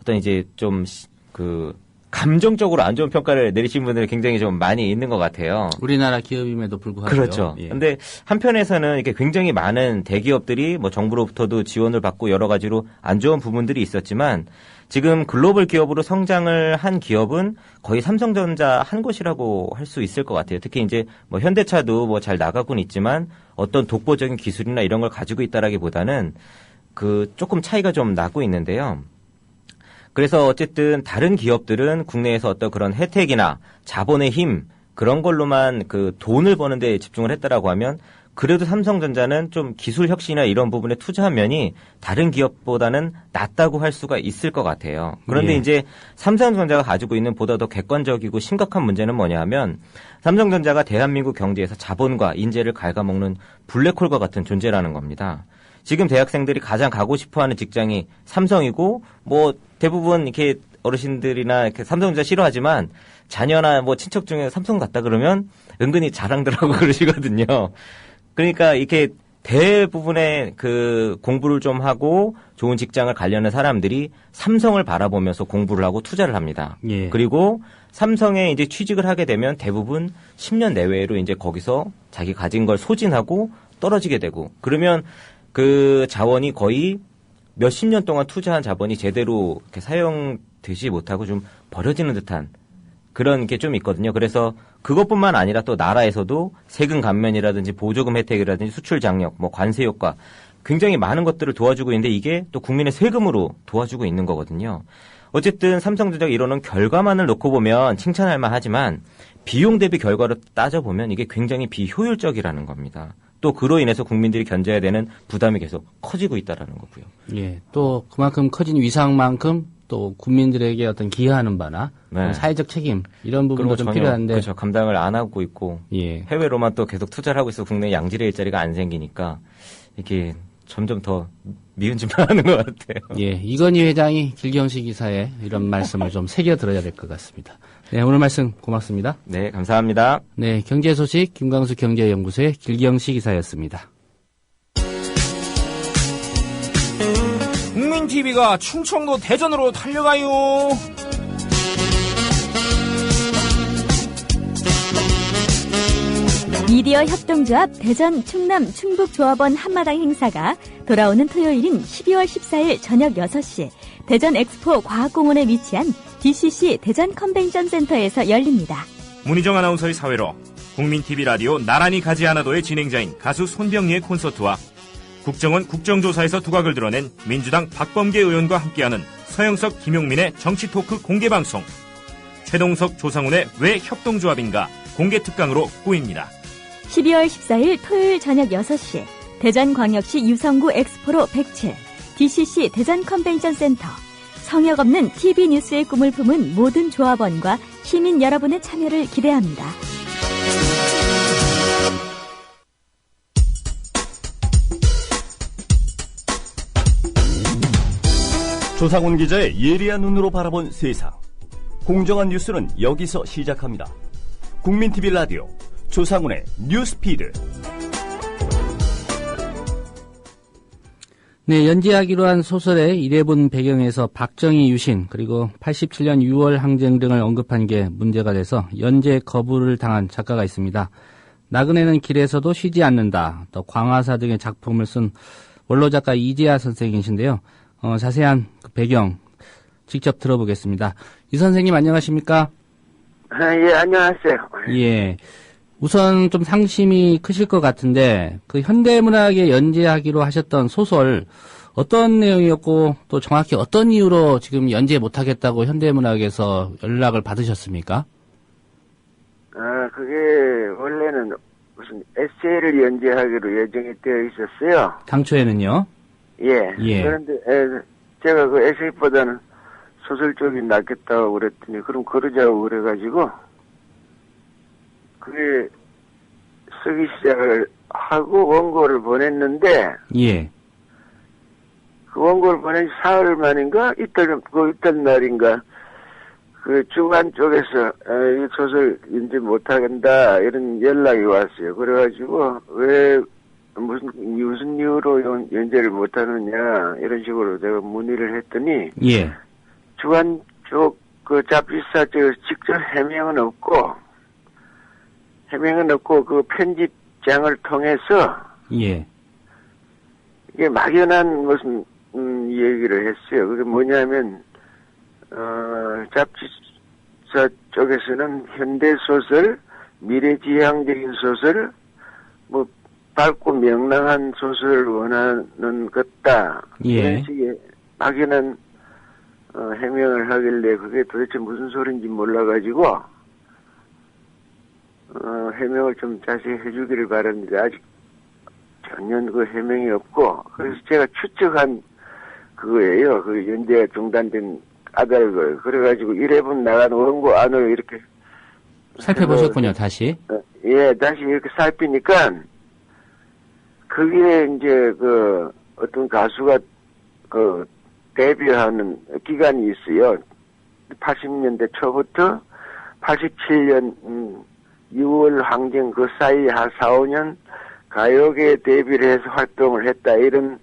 어떤 이제 좀 그 감정적으로 안 좋은 평가를 내리신 분들이 굉장히 좀 많이 있는 것 같아요. 우리나라 기업임에도 불구하고. 그렇죠. 예. 근데 한편에서는 이렇게 굉장히 많은 대기업들이 뭐 정부로부터도 지원을 받고 여러 가지로 안 좋은 부분들이 있었지만 지금 글로벌 기업으로 성장을 한 기업은 거의 삼성전자 한 곳이라고 할 수 있을 것 같아요. 특히 이제 뭐 현대차도 뭐 잘 나가고는 있지만 어떤 독보적인 기술이나 이런 걸 가지고 있다라기보다는 그 조금 차이가 좀 나고 있는데요. 그래서 어쨌든 다른 기업들은 국내에서 어떤 그런 혜택이나 자본의 힘 그런 걸로만 그 돈을 버는 데 집중을 했다라고 하면 그래도 삼성전자는 좀 기술 혁신이나 이런 부분에 투자한 면이 다른 기업보다는 낫다고 할 수가 있을 것 같아요. 그런데 예. 이제 삼성전자가 가지고 있는 보다 더 객관적이고 심각한 문제는 뭐냐 하면 삼성전자가 대한민국 경제에서 자본과 인재를 갉아먹는 블랙홀과 같은 존재라는 겁니다. 지금 대학생들이 가장 가고 싶어하는 직장이 삼성이고 뭐 대부분 이렇게 어르신들이나 이렇게 삼성전자 싫어하지만 자녀나 뭐 친척 중에 삼성 갔다 그러면 은근히 자랑들하고 그러시거든요. 그러니까 이렇게 대부분의 그 공부를 좀 하고 좋은 직장을 가려는 사람들이 삼성을 바라보면서 공부를 하고 투자를 합니다. 예. 그리고 삼성에 이제 취직을 하게 되면 대부분 10년 내외로 이제 거기서 자기 가진 걸 소진하고 떨어지게 되고 그러면 그 자원이 거의 몇십 년 동안 투자한 자본이 제대로 이렇게 사용되지 못하고 좀 버려지는 듯한 그런 게 좀 있거든요. 그래서 그것뿐만 아니라 또 나라에서도 세금 감면이라든지 보조금 혜택이라든지 수출 장려, 뭐 관세 효과 굉장히 많은 것들을 도와주고 있는데 이게 또 국민의 세금으로 도와주고 있는 거거든요. 어쨌든 삼성전자가 이러는 결과만을 놓고 보면 칭찬할 만하지만 비용 대비 결과로 따져보면 이게 굉장히 비효율적이라는 겁니다. 또 그로 인해서 국민들이 견뎌야 되는 부담이 계속 커지고 있다는 거고요. 예, 또 그만큼 커진 위상만큼 또 국민들에게 어떤 기여하는 바나 네. 사회적 책임 이런 부분도 좀 필요한데 그렇죠. 감당을 안 하고 있고 예. 해외로만 또 계속 투자를 하고 있어 국내 양질의 일자리가 안 생기니까 이게 점점 더 미운 짓만 하는 것 같아요. 예, 이건희 회장이 길경식 이사에 이런 말씀을 좀 새겨 들어야 될 것 같습니다. 네, 오늘 말씀 고맙습니다. 네, 감사합니다. 네, 경제 소식 김광수 경제연구소의 길경식 이사였습니다. 국민TV가 충청도 대전으로 달려가요. 미디어 협동조합 대전 충남 충북조합원 한마당 행사가 돌아오는 토요일인 12월 14일 저녁 6시 대전 엑스포 과학공원에 위치한 DCC 대전 컨벤션 센터에서 열립니다. 문희정 아나운서의 사회로 국민TV 라디오 나란히 가지 않아도의 진행자인 가수 손병희의 콘서트와 국정원 국정조사에서 두각을 드러낸 민주당 박범계 의원과 함께하는 서영석 김용민의 정치토크 공개방송 최동석 조상훈의 왜 협동조합인가 공개특강으로 꾸입니다. 12월 14일 토요일 저녁 6시 대전광역시 유성구 엑스포로 107 DCC 대전 컨벤션 센터 성역 없는 TV 뉴스의 꿈을 품은 모든 조합원과 시민 여러분의 참여를 기대합니다. 조상훈 기자의 예리한 눈으로 바라본 세상. 공정한 뉴스는 여기서 시작합니다. 국민TV 라디오 조상훈의 뉴스피드. 네, 연재하기로 한 소설의 일회분 배경에서 박정희 유신 그리고 87년 6월 항쟁 등을 언급한 게 문제가 돼서 연재 거부를 당한 작가가 있습니다. 나그네는 길에서도 쉬지 않는다. 또 광화사 등의 작품을 쓴 원로 작가 이재하 선생이신데요. 자세한 그 배경 직접 들어보겠습니다. 이 선생님 안녕하십니까? 예, 안녕하세요. 예. 우선 좀 상심이 크실 것 같은데 그 현대문학에 연재하기로 하셨던 소설 어떤 내용이었고 또 정확히 어떤 이유로 지금 연재 못하겠다고 현대문학에서 연락을 받으셨습니까? 그게 원래는 무슨 에세이를 연재하기로 예정이 되어 있었어요. 당초에는요? 예. 그런데 제가 그 에세이보다는 소설 쪽이 낫겠다고 그랬더니 그럼 그러자고 그래가지고 그게 쓰기 시작을 하고 원고를 보냈는데 예. 그 원고를 보낸 사흘 만인가 이틀 날인가 그 중간 쪽에서 이 소설 연재 못하겠다 이런 연락이 왔어요. 그래가지고 왜 무슨 이유로 연재를 못하느냐 이런 식으로 제가 문의를 했더니 예. 주간 쪽 그 잡지사 쪽에서 직접 해명은 없고 그 편집장을 통해서 예. 이게 막연한 무슨 얘기를 했어요. 그게 뭐냐면 잡지사 쪽에서는 현대 소설, 미래지향적인 소설, 뭐 밝고 명랑한 소설을 원하는 것다. 예. 이런 식의 막연한 해명을 하길래 그게 도대체 무슨 소린지 몰라가지고 해명을 좀 자세히 해주기를 바랍니다. 아직 전혀 그 해명이 없고 그래서 제가 추측한 그거예요. 그 연재가 중단된 까닭을 그래가지고 1회분 나간 원고 안을 이렇게 살펴보셨군요. 다시. 예, 다시 이렇게 살피니까 그게 이제 그 어떤 가수가 그 데뷔하는 기간이 있어요. 80년대 초부터 87년 6월 항쟁 그 사이 한 4, 5년 가요계에 데뷔를 해서 활동을 했다 이런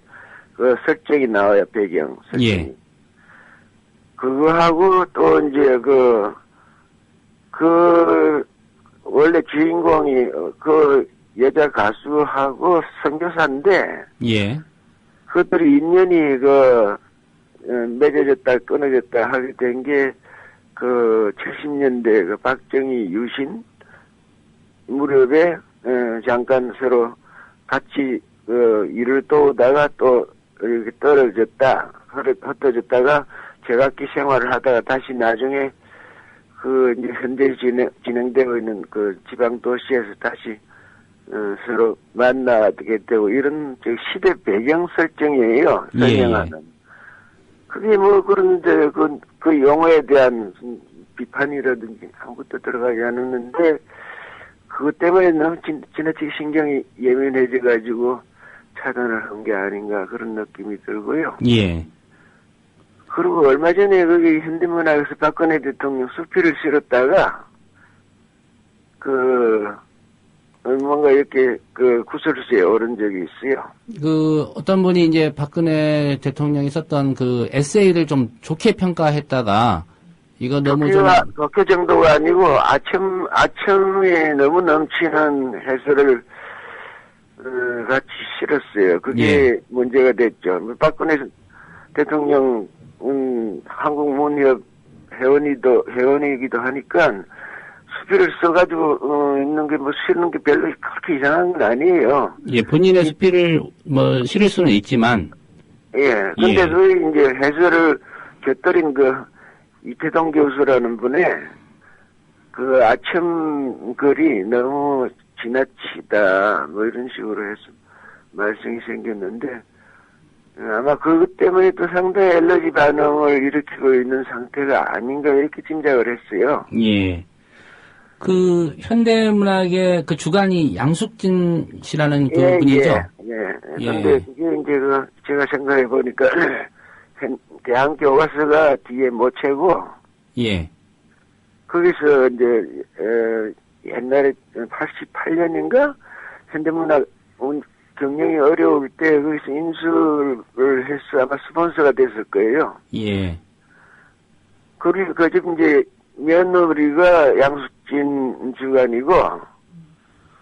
그 설정이 나와요. 배경 설정이. 예. 그거하고 또 이제 그 원래 주인공이 그 여자 가수하고 선교사인데 예. 그들이 인연이 맺어졌다 끊어졌다 하게 된 게 그 70년대 그 박정희 유신 무렵에 잠깐 서로 같이 일을 도우다가 또 이렇게 흩어졌다가 제각기 생활을 하다가 다시 나중에 이제 현재 진행되고 있는 지방 도시에서 다시 서로 만나게 되고 이런 시대 배경 설정이에요. 설명하는. 예. 그게 그런데 그 용어에 대한 비판이라든지 아무것도 들어가지 않았는데 그것 때문에 너무 지나치게 신경이 예민해져가지고 차단을 한 게 아닌가 그런 느낌이 들고요. 예. 그리고 얼마 전에 거기 현대문학에서 박근혜 대통령 수필을 실었다가 뭔가 이렇게 구설수에 오른 적이 있어요. 어떤 분이 이제 박근혜 대통령이 썼던 에세이를 좀 좋게 평가했다가 이거 너무 좋게 정도가 아니고 아첨에 너무 넘치는 해설을 같이 실었어요. 그게 예. 문제가 됐죠. 박근혜 대통령 한국문협 회원이기도 하니까 수필을 써가지고 있는 게 쓰는 게 별로 그렇게 이상한 건 아니에요. 예, 본인의 수필을 실을 수는 있지만. 예, 근데 예. 이제 해설을 곁들인 이태동 교수라는 분의 아첨 글이 너무 지나치다, 이런 식으로 해서 말씀이 생겼는데, 아마 그것 때문에 또 상당히 엘러지 반응을 일으키고 있는 상태가 아닌가 이렇게 짐작을 했어요. 예. 현대문학의 주간이 양숙진 씨라는 분이죠? 예. 근데 그게 이제 제가 생각해 보니까, 대학 교과서가 뒤에 모체고, 예. 거기서 이제, 옛날에 88년인가? 현대문학 경영이 어려울 때 거기서 인수를 해서 아마 스폰서가 됐을 거예요. 예. 그리고 이제 며느리가 양숙진 주간이고,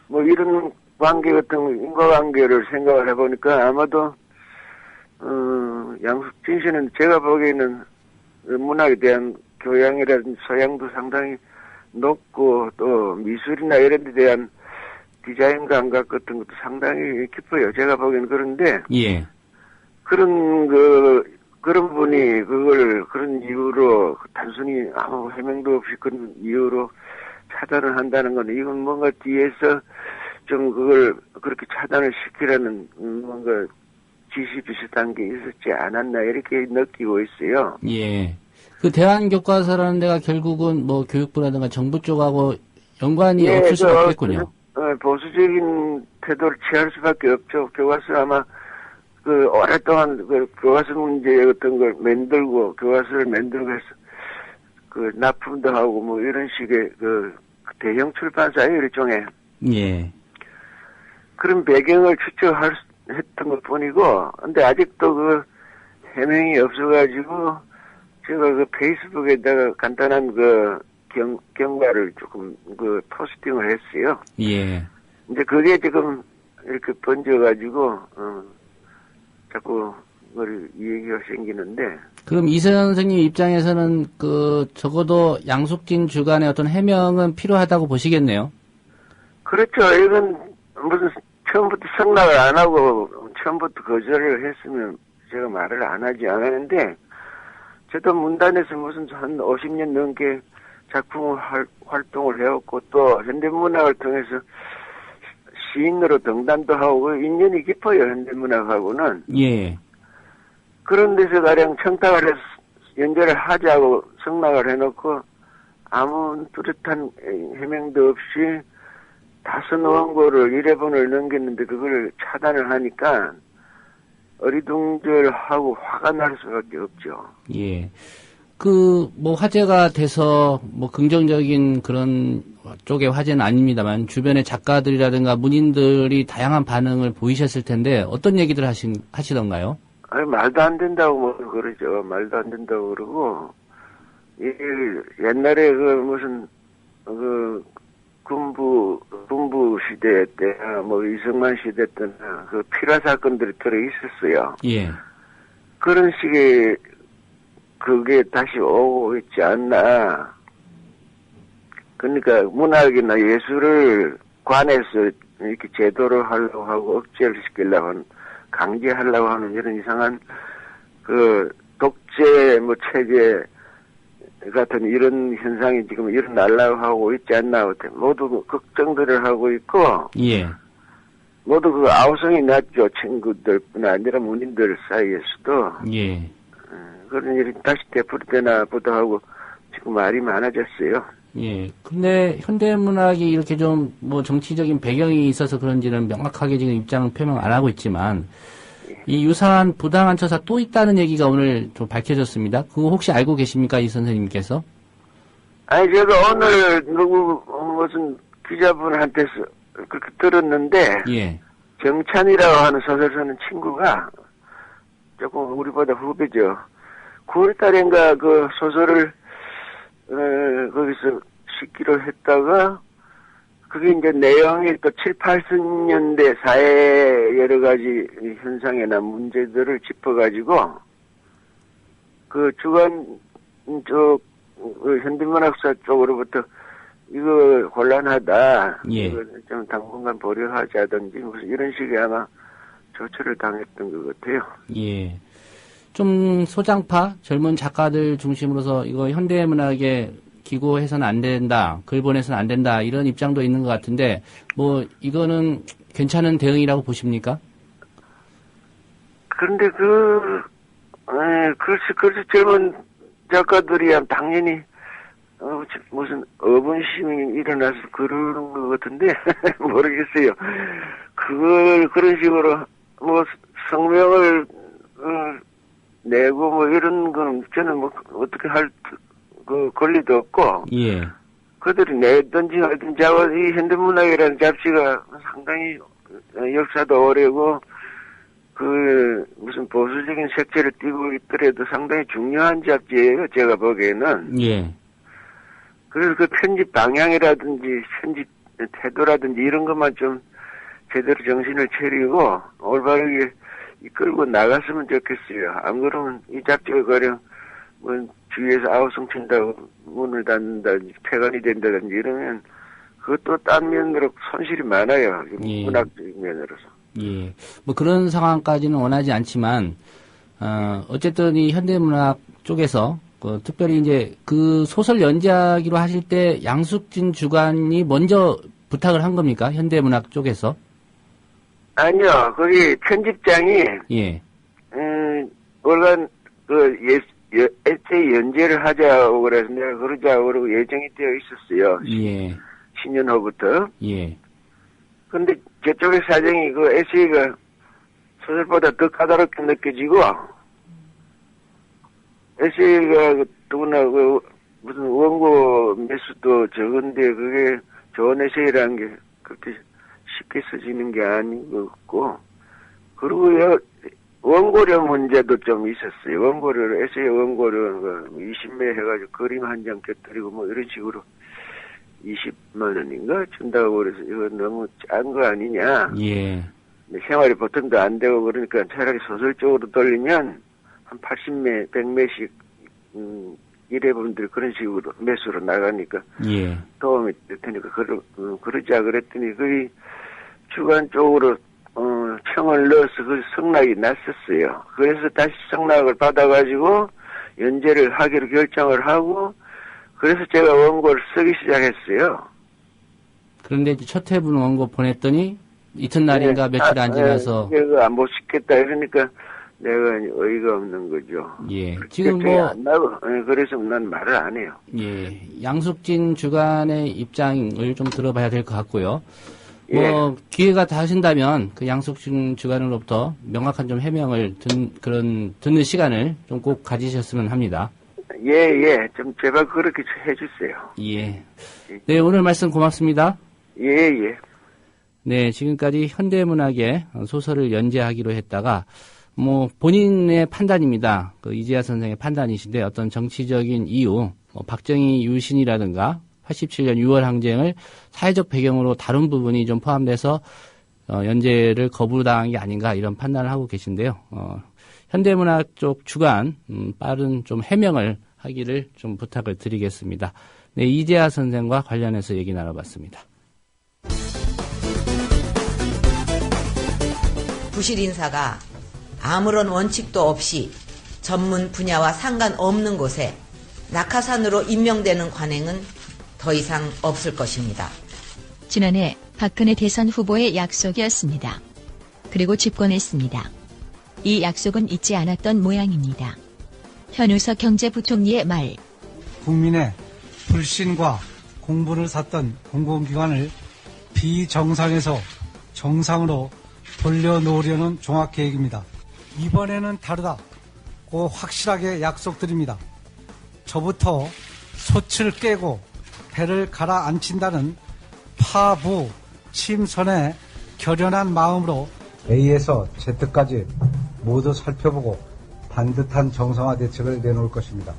이런 관계 같은 인과관계를 생각을 해보니까 아마도, 양숙진 씨는 제가 보기에는 문학에 대한 교양이라든지 소양도 상당히 높고 또 미술이나 이런 데 대한 디자인 감각 같은 것도 상당히 깊어요. 제가 보기에는 그런데. 예. 그런 분이 그런 이유로 단순히 아무 해명도 없이 그런 이유로 차단을 한다는 건 이건 뭔가 뒤에서 좀 그걸 그렇게 차단을 시키라는 뭔가 지시 비슷한 게 있었지 않았나 이렇게 느끼고 있어요. 예. 대한교과서라는 데가 결국은 교육부라든가 정부 쪽하고 연관이 없을 수가 없겠군요. 보수적인 태도를 취할 수밖에 없죠. 교과서 아마 오랫동안 교과서 문제 어떤 걸 교과서를 만들고 해서 납품도 하고 이런 식의 대형 출판사예요, 일종의. 예. 그런 배경을 했던 것 뿐이고, 근데 아직도 해명이 없어가지고, 제가 페이스북에다가 간단한 경과를 조금 포스팅을 했어요. 예. 근데 그게 지금 이렇게 번져가지고, 자꾸 얘기가 생기는데. 그럼 이 선생님 입장에서는 적어도 양숙진 주간의 어떤 해명은 필요하다고 보시겠네요? 그렇죠. 이건 무슨 처음부터 승낙을 안 하고 처음부터 거절을 했으면 제가 말을 안 하지 않았는데, 저도 문단에서 무슨 한 50년 넘게 작품 활동을 해왔고 또 현대문학을 통해서 시인으로 등단도 하고 인연이 깊어요, 현대문학하고는. 예. 그런 데서 가령 청탁을 해서 연재를 하자고 승낙을 해놓고 아무 뚜렷한 해명도 없이 다섯 원고를 1회분을 넘겼는데 그걸 차단을 하니까 어리둥절하고 화가 날 수밖에 없죠. 예. 화제가 돼서, 긍정적인 그런 쪽의 화제는 아닙니다만, 주변의 작가들이라든가 문인들이 다양한 반응을 보이셨을 텐데, 어떤 얘기들 하시던가요? 말도 안 된다고 그러죠. 말도 안 된다고 그러고, 옛날에 군부 시대 때, 이승만 시대 때나 필화 사건들이 들어 있었어요. 예. 그런 식의, 그게 다시 오고 있지 않나. 그러니까 문학이나 예술을 관에서 이렇게 제도를 하려고 하고 억제를 시키려고 하는, 강제하려고 하는 이런 이상한 그 독재 뭐 체제 같은 이런 현상이 지금 일어나려고 하고 있지 않나. 모두 걱정들을 하고 있고, 예. 모두 그 아우성이 났죠. 친구들뿐 아니라 문인들 사이에서도. 예. 그런 일이 다시 되풀이되나 보다 하고 지금 말이 많아졌어요. 예. 근데 현대문학이 이렇게 좀 뭐 정치적인 배경이 있어서 그런지는 명확하게 지금 입장을 표명 안 하고 있지만, 이 유사한 부당한 처사 또 있다는 얘기가 오늘 좀 밝혀졌습니다. 그거 혹시 알고 계십니까, 이 선생님께서? 아니, 제가 오늘 무슨 기자분한테서 그렇게 들었는데, 예. 정찬이라고 하는 소설 쓰는 친구가 조금 우리보다 후배죠. 9월달인가 그 소설을 거기서 싣기로 했다가, 그게 이제 내용이 또 7, 80년대 사회 여러 가지 현상이나 문제들을 짚어가지고, 그 주간 현대문학사 쪽으로부터 이거 곤란하다. 예. 이거 좀 당분간 보류하자든지 무슨 이런 식의 아마 조처를 당했던 것 같아요. 예. 좀 소장파 젊은 작가들 중심으로서 이거 현대문학에 기고해서는 안 된다, 글 보내서는 안 된다 이런 입장도 있는 것 같은데 뭐 이거는 괜찮은 대응이라고 보십니까? 그런데 글쎄 젊은 작가들이야 당연히 무슨 어분심이 일어나서 그러는 것 같은데 모르겠어요. 그런 식으로 뭐 성명을 내고 뭐 이런 거는 저는 뭐 어떻게 할 권리도 없고. 예. 그들이 내든지 하든지 하고 이 현대문학이라는 잡지가 상당히 역사도 오래고 무슨 보수적인 색채를 띠고 있더라도 상당히 중요한 잡지예요. 제가 보기에는. 예. 그래서 그 편집 방향이라든지 편집 태도라든지 이런 것만 좀 제대로 정신을 차리고 올바르게 이끌고 나갔으면 좋겠어요. 안 그러면 이 잡지가 가령 뭐 주위에서 아우성 친다고 문을 닫는다든지 폐간이 된다든지 이러면 그것도 딴 면으로 손실이 많아요. 예. 문학적인 면으로서. 예. 뭐 그런 상황까지는 원하지 않지만 어쨌든 이 현대문학 쪽에서 특별히 이제 그 소설 연재하기로 하실 때 양숙진 주관이 먼저 부탁을 한 겁니까? 현대문학 쪽에서? 아니요. 거기 편집장이 예. 월간 에세이 연재를 하자고 그래서 내가 그러자고 그러고 예정이 되어 있었어요. 예. 신년호부터. 예. 근데 저쪽의 사정이 그 에세이가 소설보다 더 까다롭게 느껴지고 에세이가 누구나 무슨 원고 매수도 적은데 그게 좋은 에세이라는 게 그렇게 쉽게 써지는 게 아니고 그리고요 원고료 문제도 좀 있었어요. 원고료를 에세이 원고료 20매 해가지고 그림 한 장 곁들이고 뭐 이런 식으로 20만 원인가 준다고 그래서 이거 너무 짠 거 아니냐. 예. 생활이 보통도 안 되고 그러니까 차라리 소설 쪽으로 돌리면 한 80매, 100매씩 일회분들이 그런 식으로 매수로 나가니까 예. 도움이 될 테니까 그러자 그랬더니 거기 주간 쪽으로 청을 넣어서 그 성락이 났었어요. 그래서 다시 성락을 받아가지고 연재를 하기로 결정을 하고 그래서 제가 원고를 쓰기 시작했어요. 그런데 첫 회분 원고 보냈더니 이튿날인가 며칠 안 지나서 내가 못 씻겠다 이러니까 내가 어이가 없는 거죠. 예. 지금 뭐 안 나고 그래서 난 말을 안 해요. 예. 양숙진 주간의 입장을 좀 들어봐야 될 것 같고요. 예. 뭐 기회가 닿으신다면 그 양숙진 주간으로부터 명확한 좀 해명을 듣는 시간을 좀 꼭 가지셨으면 합니다. 예. 좀 제발 그렇게 해주세요. 예. 네, 오늘 말씀 고맙습니다. 예. 네, 지금까지 현대문학의 소설을 연재하기로 했다가 뭐 본인의 판단입니다. 그 이재하 선생의 판단이신데 어떤 정치적인 이유, 박정희 유신이라든가 87년 6월 항쟁을 사회적 배경으로 다룬 부분이 좀 포함돼서 연재를 거부당한 게 아닌가 이런 판단을 하고 계신데요. 현대문학 쪽 주간 빠른 좀 해명을 하기를 좀 부탁을 드리겠습니다. 네, 이재하 선생과 관련해서 얘기 나눠봤습니다. 부실 인사가 아무런 원칙도 없이 전문 분야와 상관없는 곳에 낙하산으로 임명되는 관행은 더 이상 없을 것입니다. 지난해 박근혜 대선 후보의 약속이었습니다. 그리고 집권했습니다. 이 약속은 잊지 않았던 모양입니다. 현우석 경제부총리의 말. 국민의 불신과 공분을 샀던 공공기관을 비정상에서 정상으로 돌려놓으려는 종합계획입니다. 이번에는 다르다고 확실하게 약속드립니다. 저부터 솥을 깨고 배를 가라앉힌다는 파부 침선의 결연한 마음으로 A에서 Z까지 모두 살펴보고 반듯한 정상화 대책을 내놓을 것입니다.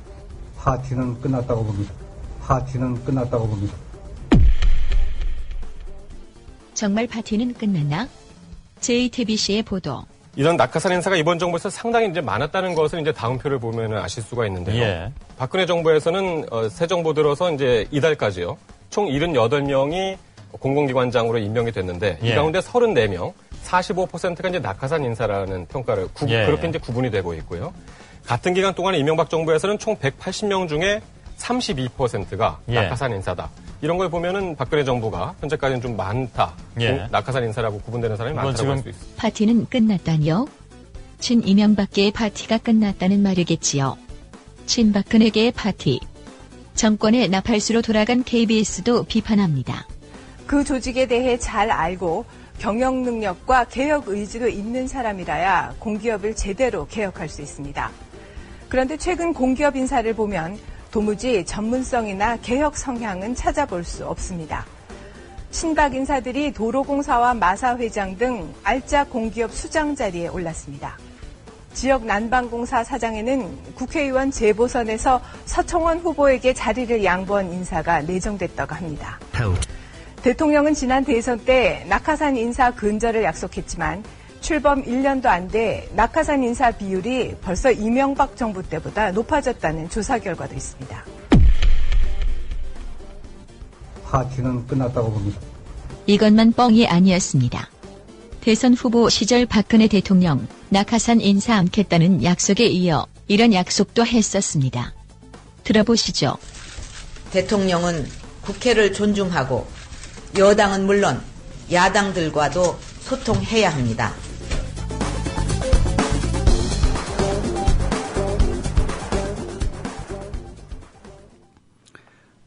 파티는 끝났다고 봅니다. 파티는 끝났다고 봅니다. 정말 파티는 끝났나? JTBC의 보도. 이런 낙하산 행사가 이번 정부에서 상당히 이제 많았다는 것을 이제 다음 표를 보면 아실 수가 있는데요. 예. 박근혜 정부에서는 새 정부 들어서 이제 이달까지요. 총 78명이 공공기관장으로 임명이 됐는데 이 가운데 34명, 45%가 이제 낙하산 인사라는 평가를 그렇게 이제 구분이 되고 있고요. 같은 기간 동안 이명박 정부에서는 총 180명 중에 32%가 낙하산 인사다. 이런 걸 보면은 박근혜 정부가 현재까지는 좀 많다. 낙하산 인사라고 구분되는 사람이 많다고 할 수 있습니다. 파티는 끝났다니요? 친 이명박계의 파티가 끝났다는 말이겠지요. 친박근혜계의 파티. 정권의 나팔수로 돌아간 KBS도 비판합니다. 그 조직에 대해 잘 알고 경영 능력과 개혁 의지도 있는 사람이라야 공기업을 제대로 개혁할 수 있습니다. 그런데 최근 공기업 인사를 보면 도무지 전문성이나 개혁 성향은 찾아볼 수 없습니다. 친박 인사들이 도로공사와 마사회장 등 알짜 공기업 수장 자리에 올랐습니다. 지역 난방공사 사장에는 국회의원 재보선에서 서청원 후보에게 자리를 양보한 인사가 내정됐다고 합니다. 대통령은 지난 대선 때 낙하산 인사 근절을 약속했지만 출범 1년도 안 돼 낙하산 인사 비율이 벌써 이명박 정부 때보다 높아졌다는 조사 결과도 있습니다. 파티는 끝났다고 봅니다. 이것만 뻥이 아니었습니다. 대선 후보 시절 박근혜 대통령 낙하산 인사 않겠다는 약속에 이어 이런 약속도 했었습니다. 들어보시죠. 대통령은 국회를 존중하고 여당은 물론 야당들과도 소통해야 합니다.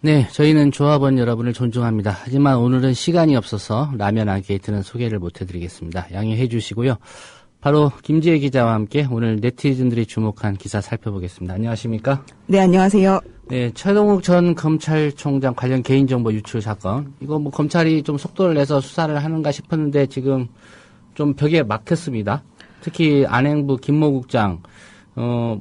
네, 저희는 조합원 여러분을 존중합니다. 하지만 오늘은 시간이 없어서 라면 아게이트는 소개를 못해드리겠습니다. 양해해 주시고요. 바로 김지혜 기자와 함께 오늘 네티즌들이 주목한 기사 살펴보겠습니다. 안녕하십니까? 네, 안녕하세요. 네, 최동욱 전 검찰총장 관련 개인정보 유출 사건. 이거 뭐 검찰이 좀 속도를 내서 수사를 하는가 싶었는데 지금 좀 벽에 막혔습니다. 특히 안행부 김모 국장.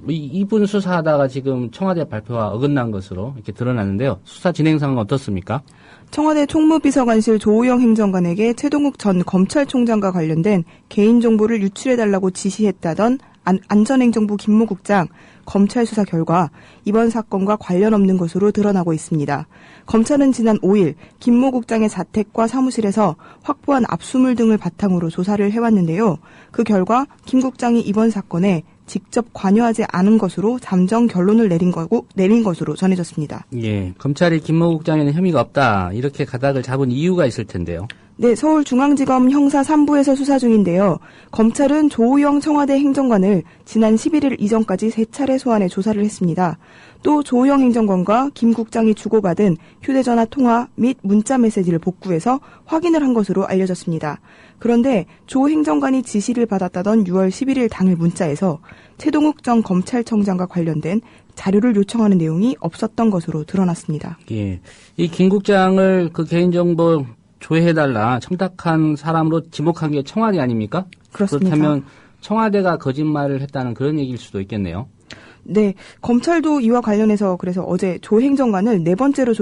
이분 수사하다가 지금 청와대 발표와 어긋난 것으로 이렇게 드러났는데요. 수사 진행 상황은 어떻습니까? 청와대 총무비서관실 조우영 행정관에게 최동욱 전 검찰총장과 관련된 개인정보를 유출해달라고 지시했다던 안전행정부 김모 국장 검찰 수사 결과 이번 사건과 관련 없는 것으로 드러나고 있습니다. 검찰은 지난 5일 김모 국장의 자택과 사무실에서 확보한 압수물 등을 바탕으로 조사를 해왔는데요. 그 결과 김 국장이 이번 사건에 직접 관여하지 않은 것으로 잠정 결론을 내린 것으로 전해졌습니다. 예, 검찰이 김모 국장에는 혐의가 없다 이렇게 가닥을 잡은 이유가 있을 텐데요. 네, 서울중앙지검 형사 3부에서 수사 중인데요. 검찰은 조우영 청와대 행정관을 지난 11일 이전까지 3차례 소환해 조사를 했습니다. 또 조우영 행정관과 김 국장이 주고받은 휴대전화 통화 및 문자 메시지를 복구해서 확인을 한 것으로 알려졌습니다. 그런데 조 행정관이 지시를 받았다던 6월 11일 당일 문자에서 최동욱 전 검찰청장과 관련된 자료를 요청하는 내용이 없었던 것으로 드러났습니다. 예, 이 김 국장을 그 개인정보 조회해달라 청탁한 사람으로 지목한 게 청와대 아닙니까? 그렇습니다. 그렇다면 청와대가 거짓말을 했다는 그런 얘기일 수도 있겠네요. 네, 검찰도 이와 관련해서 그래서 어제 조 행정관을 4번째로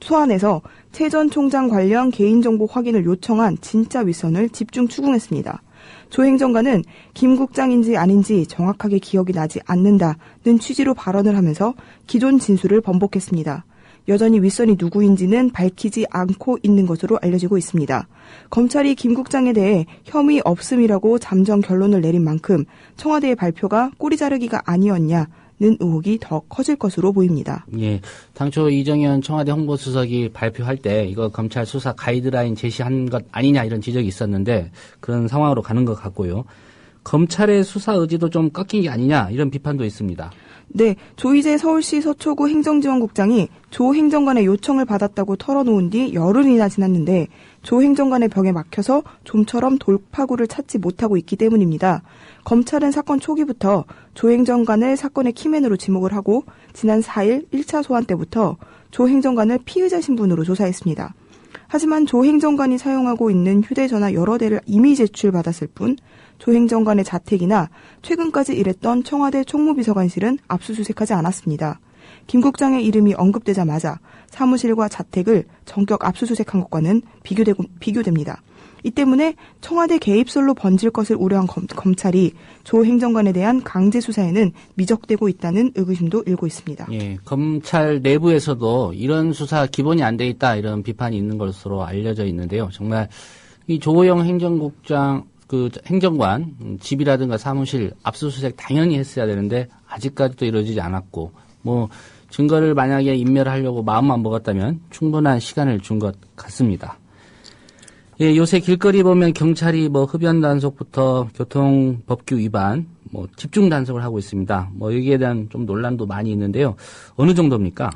소환해서 최 전 총장 관련 개인정보 확인을 요청한 진짜 윗선을 집중 추궁했습니다. 조 행정관은 김 국장인지 아닌지 정확하게 기억이 나지 않는다는 취지로 발언을 하면서 기존 진술을 번복했습니다. 여전히 윗선이 누구인지는 밝히지 않고 있는 것으로 알려지고 있습니다. 검찰이 김 국장에 대해 혐의 없음이라고 잠정 결론을 내린 만큼 청와대의 발표가 꼬리 자르기가 아니었냐는 의혹이 더 커질 것으로 보입니다. 예, 당초 이정현 청와대 홍보수석이 발표할 때 이거 검찰 수사 가이드라인 제시한 것 아니냐 이런 지적이 있었는데 그런 상황으로 가는 것 같고요. 검찰의 수사 의지도 좀 꺾인 게 아니냐 이런 비판도 있습니다. 네, 조희재 서울시 서초구 행정지원국장이 조 행정관의 요청을 받았다고 털어놓은 뒤 열흘이나 지났는데 조 행정관의 벽에 막혀서 좀처럼 돌파구를 찾지 못하고 있기 때문입니다. 검찰은 사건 초기부터 조 행정관을 사건의 키맨으로 지목을 하고 지난 4일 1차 소환 때부터 조 행정관을 피의자 신분으로 조사했습니다. 하지만 조 행정관이 사용하고 있는 휴대전화 여러 대를 이미 제출받았을 뿐 조 행정관의 자택이나 최근까지 일했던 청와대 총무비서관실은 압수수색하지 않았습니다. 김 국장의 이름이 언급되자마자 사무실과 자택을 전격 압수수색한 것과는 비교됩니다. 이 때문에 청와대 개입설로 번질 것을 우려한 검찰이 조 행정관에 대한 강제 수사에는 미적대고 있다는 의구심도 일고 있습니다. 예, 검찰 내부에서도 이런 수사 기본이 안 돼 있다 이런 비판이 있는 것으로 알려져 있는데요. 정말 이 조호영 행정국장 행정관 집이라든가 사무실 압수수색 당연히 했어야 되는데 아직까지도 이루어지지 않았고 증거를 만약에 인멸하려고 마음만 먹었다면 충분한 시간을 준 것 같습니다. 예, 요새 길거리 보면 경찰이 흡연 단속부터 교통법규 위반, 집중 단속을 하고 있습니다. 여기에 대한 좀 논란도 많이 있는데요. 어느 정도입니까?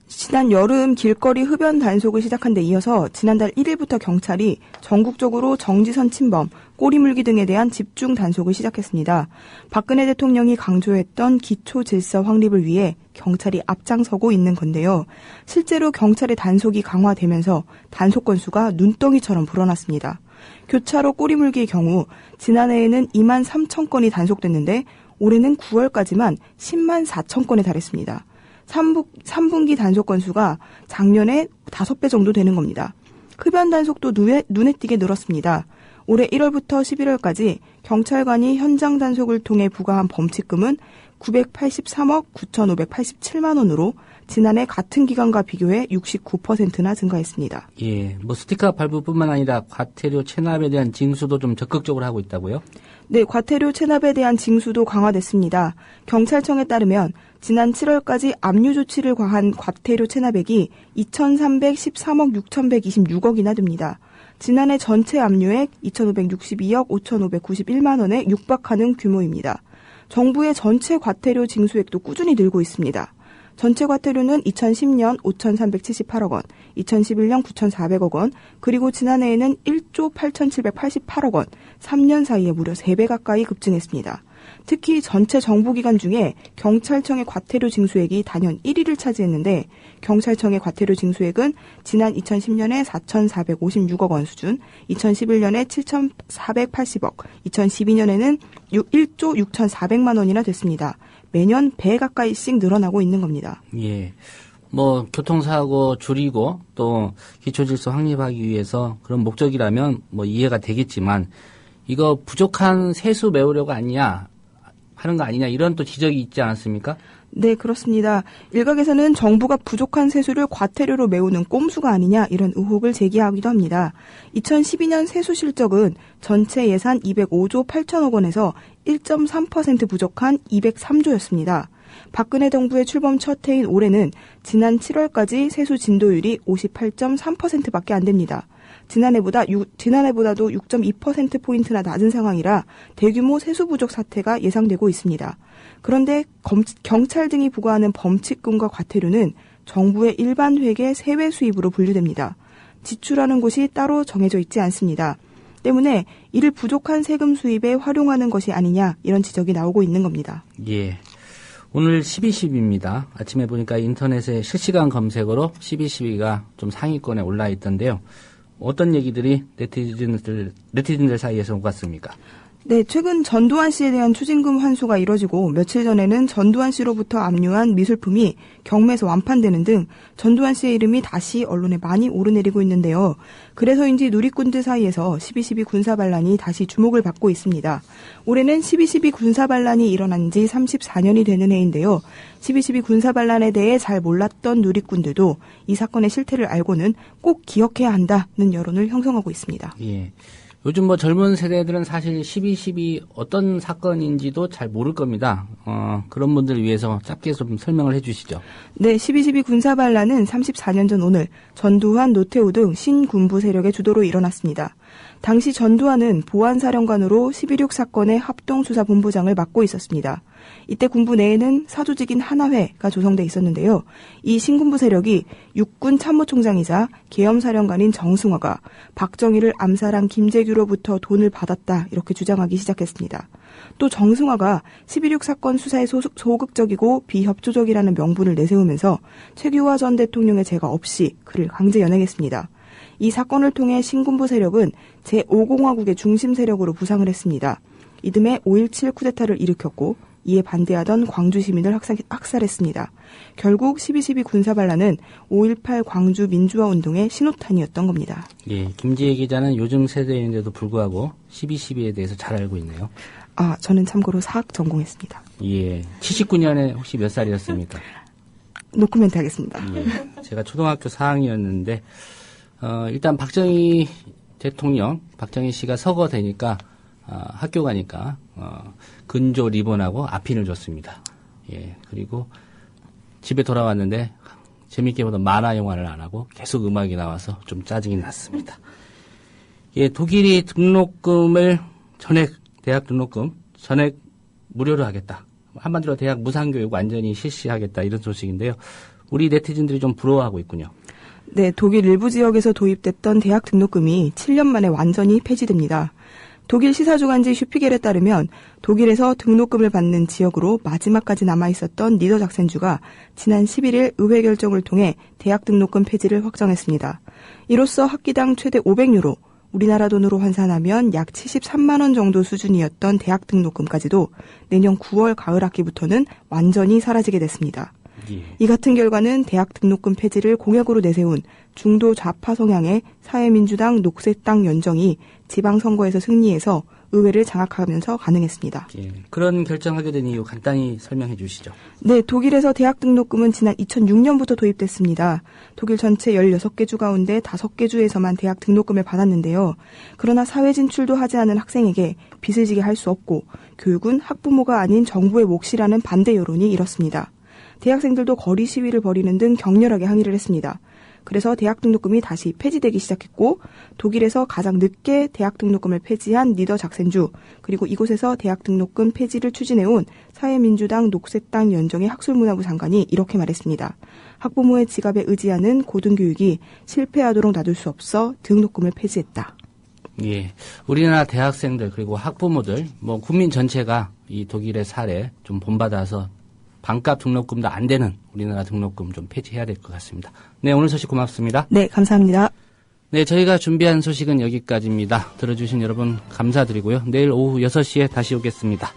지난 여름 길거리 흡연 단속을 시작한 데 이어서 지난달 1일부터 경찰이 전국적으로 정지선 침범, 꼬리물기 등에 대한 집중 단속을 시작했습니다. 박근혜 대통령이 강조했던 기초 질서 확립을 위해 경찰이 앞장서고 있는 건데요. 실제로 경찰의 단속이 강화되면서 단속 건수가 눈덩이처럼 불어났습니다. 교차로 꼬리물기의 경우 지난해에는 2만 3천 건이 단속됐는데 올해는 9월까지만 10만 4천 건에 달했습니다. 3분기 단속 건수가 작년에 5배 정도 되는 겁니다. 흡연 단속도 눈에 띄게 늘었습니다. 올해 1월부터 11월까지 경찰관이 현장 단속을 통해 부과한 범칙금은 983억 9,587만 원으로 지난해 같은 기간과 비교해 69%나 증가했습니다. 예, 스티커 발부뿐만 아니라 과태료 체납에 대한 징수도 좀 적극적으로 하고 있다고요? 네, 과태료 체납에 대한 징수도 강화됐습니다. 경찰청에 따르면 지난 7월까지 압류 조치를 과한 과태료 체납액이 2,313억 6,126억이나 됩니다. 지난해 전체 압류액 2,562억 5,591만 원에 육박하는 규모입니다. 정부의 전체 과태료 징수액도 꾸준히 늘고 있습니다. 전체 과태료는 2010년 5,378억 원, 2011년 9,400억 원, 그리고 지난해에는 1조 8,788억 원, 3년 사이에 무려 3배 가까이 급증했습니다. 특히 전체 정부기관 중에 경찰청의 과태료 징수액이 단연 1위를 차지했는데 경찰청의 과태료 징수액은 지난 2010년에 4,456억 원 수준, 2011년에 7,480억, 2012년에는 1조 6,400만 원이나 됐습니다. 매년 배 가까이씩 늘어나고 있는 겁니다. 예. 교통사고 줄이고 또 기초질서 확립하기 위해서 그런 목적이라면 이해가 되겠지만 이거 부족한 세수 메우려고 하는 거 아니냐 이런 또 지적이 있지 않았습니까? 네, 그렇습니다. 일각에서는 정부가 부족한 세수를 과태료로 메우는 꼼수가 아니냐 이런 의혹을 제기하기도 합니다. 2012년 세수 실적은 전체 예산 205조 8천억 원에서 1.3% 부족한 203조였습니다. 박근혜 정부의 출범 첫 해인 올해는 지난 7월까지 세수 진도율이 58.3%밖에 안 됩니다. 지난해보다도 6.2%포인트나 낮은 상황이라 대규모 세수 부족 사태가 예상되고 있습니다. 그런데 경찰 등이 부과하는 범칙금과 과태료는 정부의 일반 회계 세외 수입으로 분류됩니다. 지출하는 곳이 따로 정해져 있지 않습니다. 때문에 이를 부족한 세금 수입에 활용하는 것이 아니냐 이런 지적이 나오고 있는 겁니다. 예. 오늘 12.12입니다. 아침에 보니까 인터넷에 실시간 검색어로 12.12가 좀 상위권에 올라 있던데요. 어떤 얘기들이 네티즌들 사이에서 오갔습니까? 네, 최근 전두환 씨에 대한 추징금 환수가 이뤄지고 며칠 전에는 전두환 씨로부터 압류한 미술품이 경매에서 완판되는 등 전두환 씨의 이름이 다시 언론에 많이 오르내리고 있는데요. 그래서인지 누리꾼들 사이에서 12.12 군사반란이 다시 주목을 받고 있습니다. 올해는 12.12 군사반란이 일어난 지 34년이 되는 해인데요. 12.12 군사반란에 대해 잘 몰랐던 누리꾼들도 이 사건의 실태를 알고는 꼭 기억해야 한다는 여론을 형성하고 있습니다. 예. 요즘 뭐 젊은 세대들은 사실 12.12 어떤 사건인지도 잘 모를 겁니다. 그런 분들을 위해서 짧게 좀 설명을 해 주시죠. 네, 12.12 군사반란은 34년 전 오늘 전두환, 노태우 등 신군부 세력의 주도로 일어났습니다. 당시 전두환은 보안사령관으로 12.6 사건의 합동수사본부장을 맡고 있었습니다. 이때 군부 내에는 사조직인 하나회가 조성돼 있었는데요. 이 신군부 세력이 육군 참모총장이자 계엄사령관인 정승화가 박정희를 암살한 김재규로부터 돈을 받았다 이렇게 주장하기 시작했습니다. 또 정승화가 12.6 사건 수사에 소극적이고 비협조적이라는 명분을 내세우면서 최규화 전 대통령의 제가 없이 그를 강제 연행했습니다. 이 사건을 통해 신군부 세력은 제5공화국의 중심 세력으로 부상을 했습니다. 이듬해 5.17 쿠데타를 일으켰고 이에 반대하던 광주 시민을 학살했습니다. 결국 12.12 군사반란은 5.18 광주 민주화 운동의 신호탄이었던 겁니다. 예, 김지혜 기자는 요즘 세대인데도 불구하고 12.12에 대해서 잘 알고 있네요. 아, 저는 참고로 사학 전공했습니다. 예, 79년에 혹시 몇 살이었습니까? 노코멘트 하겠습니다. 예, 제가 초등학교 4학년이었는데 일단 박정희 대통령, 박정희 씨가 서거되니까 학교 가니까 근조 리본하고 아핀을 줬습니다. 예, 그리고 집에 돌아왔는데 재밌게 보던 만화 영화를 안 하고 계속 음악이 나와서 좀 짜증이 났습니다. 예, 독일이 등록금을 대학 등록금 전액 무료로 하겠다. 한마디로 대학 무상교육 완전히 실시하겠다 이런 소식인데요. 우리 네티즌들이 좀 부러워하고 있군요. 네, 독일 일부 지역에서 도입됐던 대학 등록금이 7년 만에 완전히 폐지됩니다. 독일 시사주간지 슈피겔에 따르면 독일에서 등록금을 받는 지역으로 마지막까지 남아있었던 니더작센주가 지난 11일 의회 결정을 통해 대학 등록금 폐지를 확정했습니다. 이로써 학기당 최대 500유로, 우리나라 돈으로 환산하면 약 73만 원 정도 수준이었던 대학 등록금까지도 내년 9월 가을 학기부터는 완전히 사라지게 됐습니다. 이 같은 결과는 대학 등록금 폐지를 공약으로 내세운 중도 좌파 성향의 사회민주당 녹색당 연정이 지방선거에서 승리해서 의회를 장악하면서 가능했습니다. 예, 그런 결정하게 된 이유 간단히 설명해 주시죠. 네, 독일에서 대학 등록금은 지난 2006년부터 도입됐습니다. 독일 전체 16개 주 가운데 5개 주에서만 대학 등록금을 받았는데요. 그러나 사회 진출도 하지 않은 학생에게 빚을 지게 할 수 없고 교육은 학부모가 아닌 정부의 몫이라는 반대 여론이 일었습니다. 대학생들도 거리 시위를 벌이는 등 격렬하게 항의를 했습니다. 그래서 대학 등록금이 다시 폐지되기 시작했고 독일에서 가장 늦게 대학 등록금을 폐지한 니더작센주 그리고 이곳에서 대학 등록금 폐지를 추진해온 사회민주당 녹색당 연정의 학술문화부 장관이 이렇게 말했습니다. 학부모의 지갑에 의지하는 고등교육이 실패하도록 놔둘 수 없어 등록금을 폐지했다. 예, 우리나라 대학생들 그리고 학부모들 국민 전체가 이 독일의 사례 좀 본받아서 반값 등록금도 안 되는 우리나라 등록금 좀 폐지해야 될 것 같습니다. 네, 오늘 소식 고맙습니다. 네, 감사합니다. 네, 저희가 준비한 소식은 여기까지입니다. 들어주신 여러분 감사드리고요. 내일 오후 6시에 다시 오겠습니다.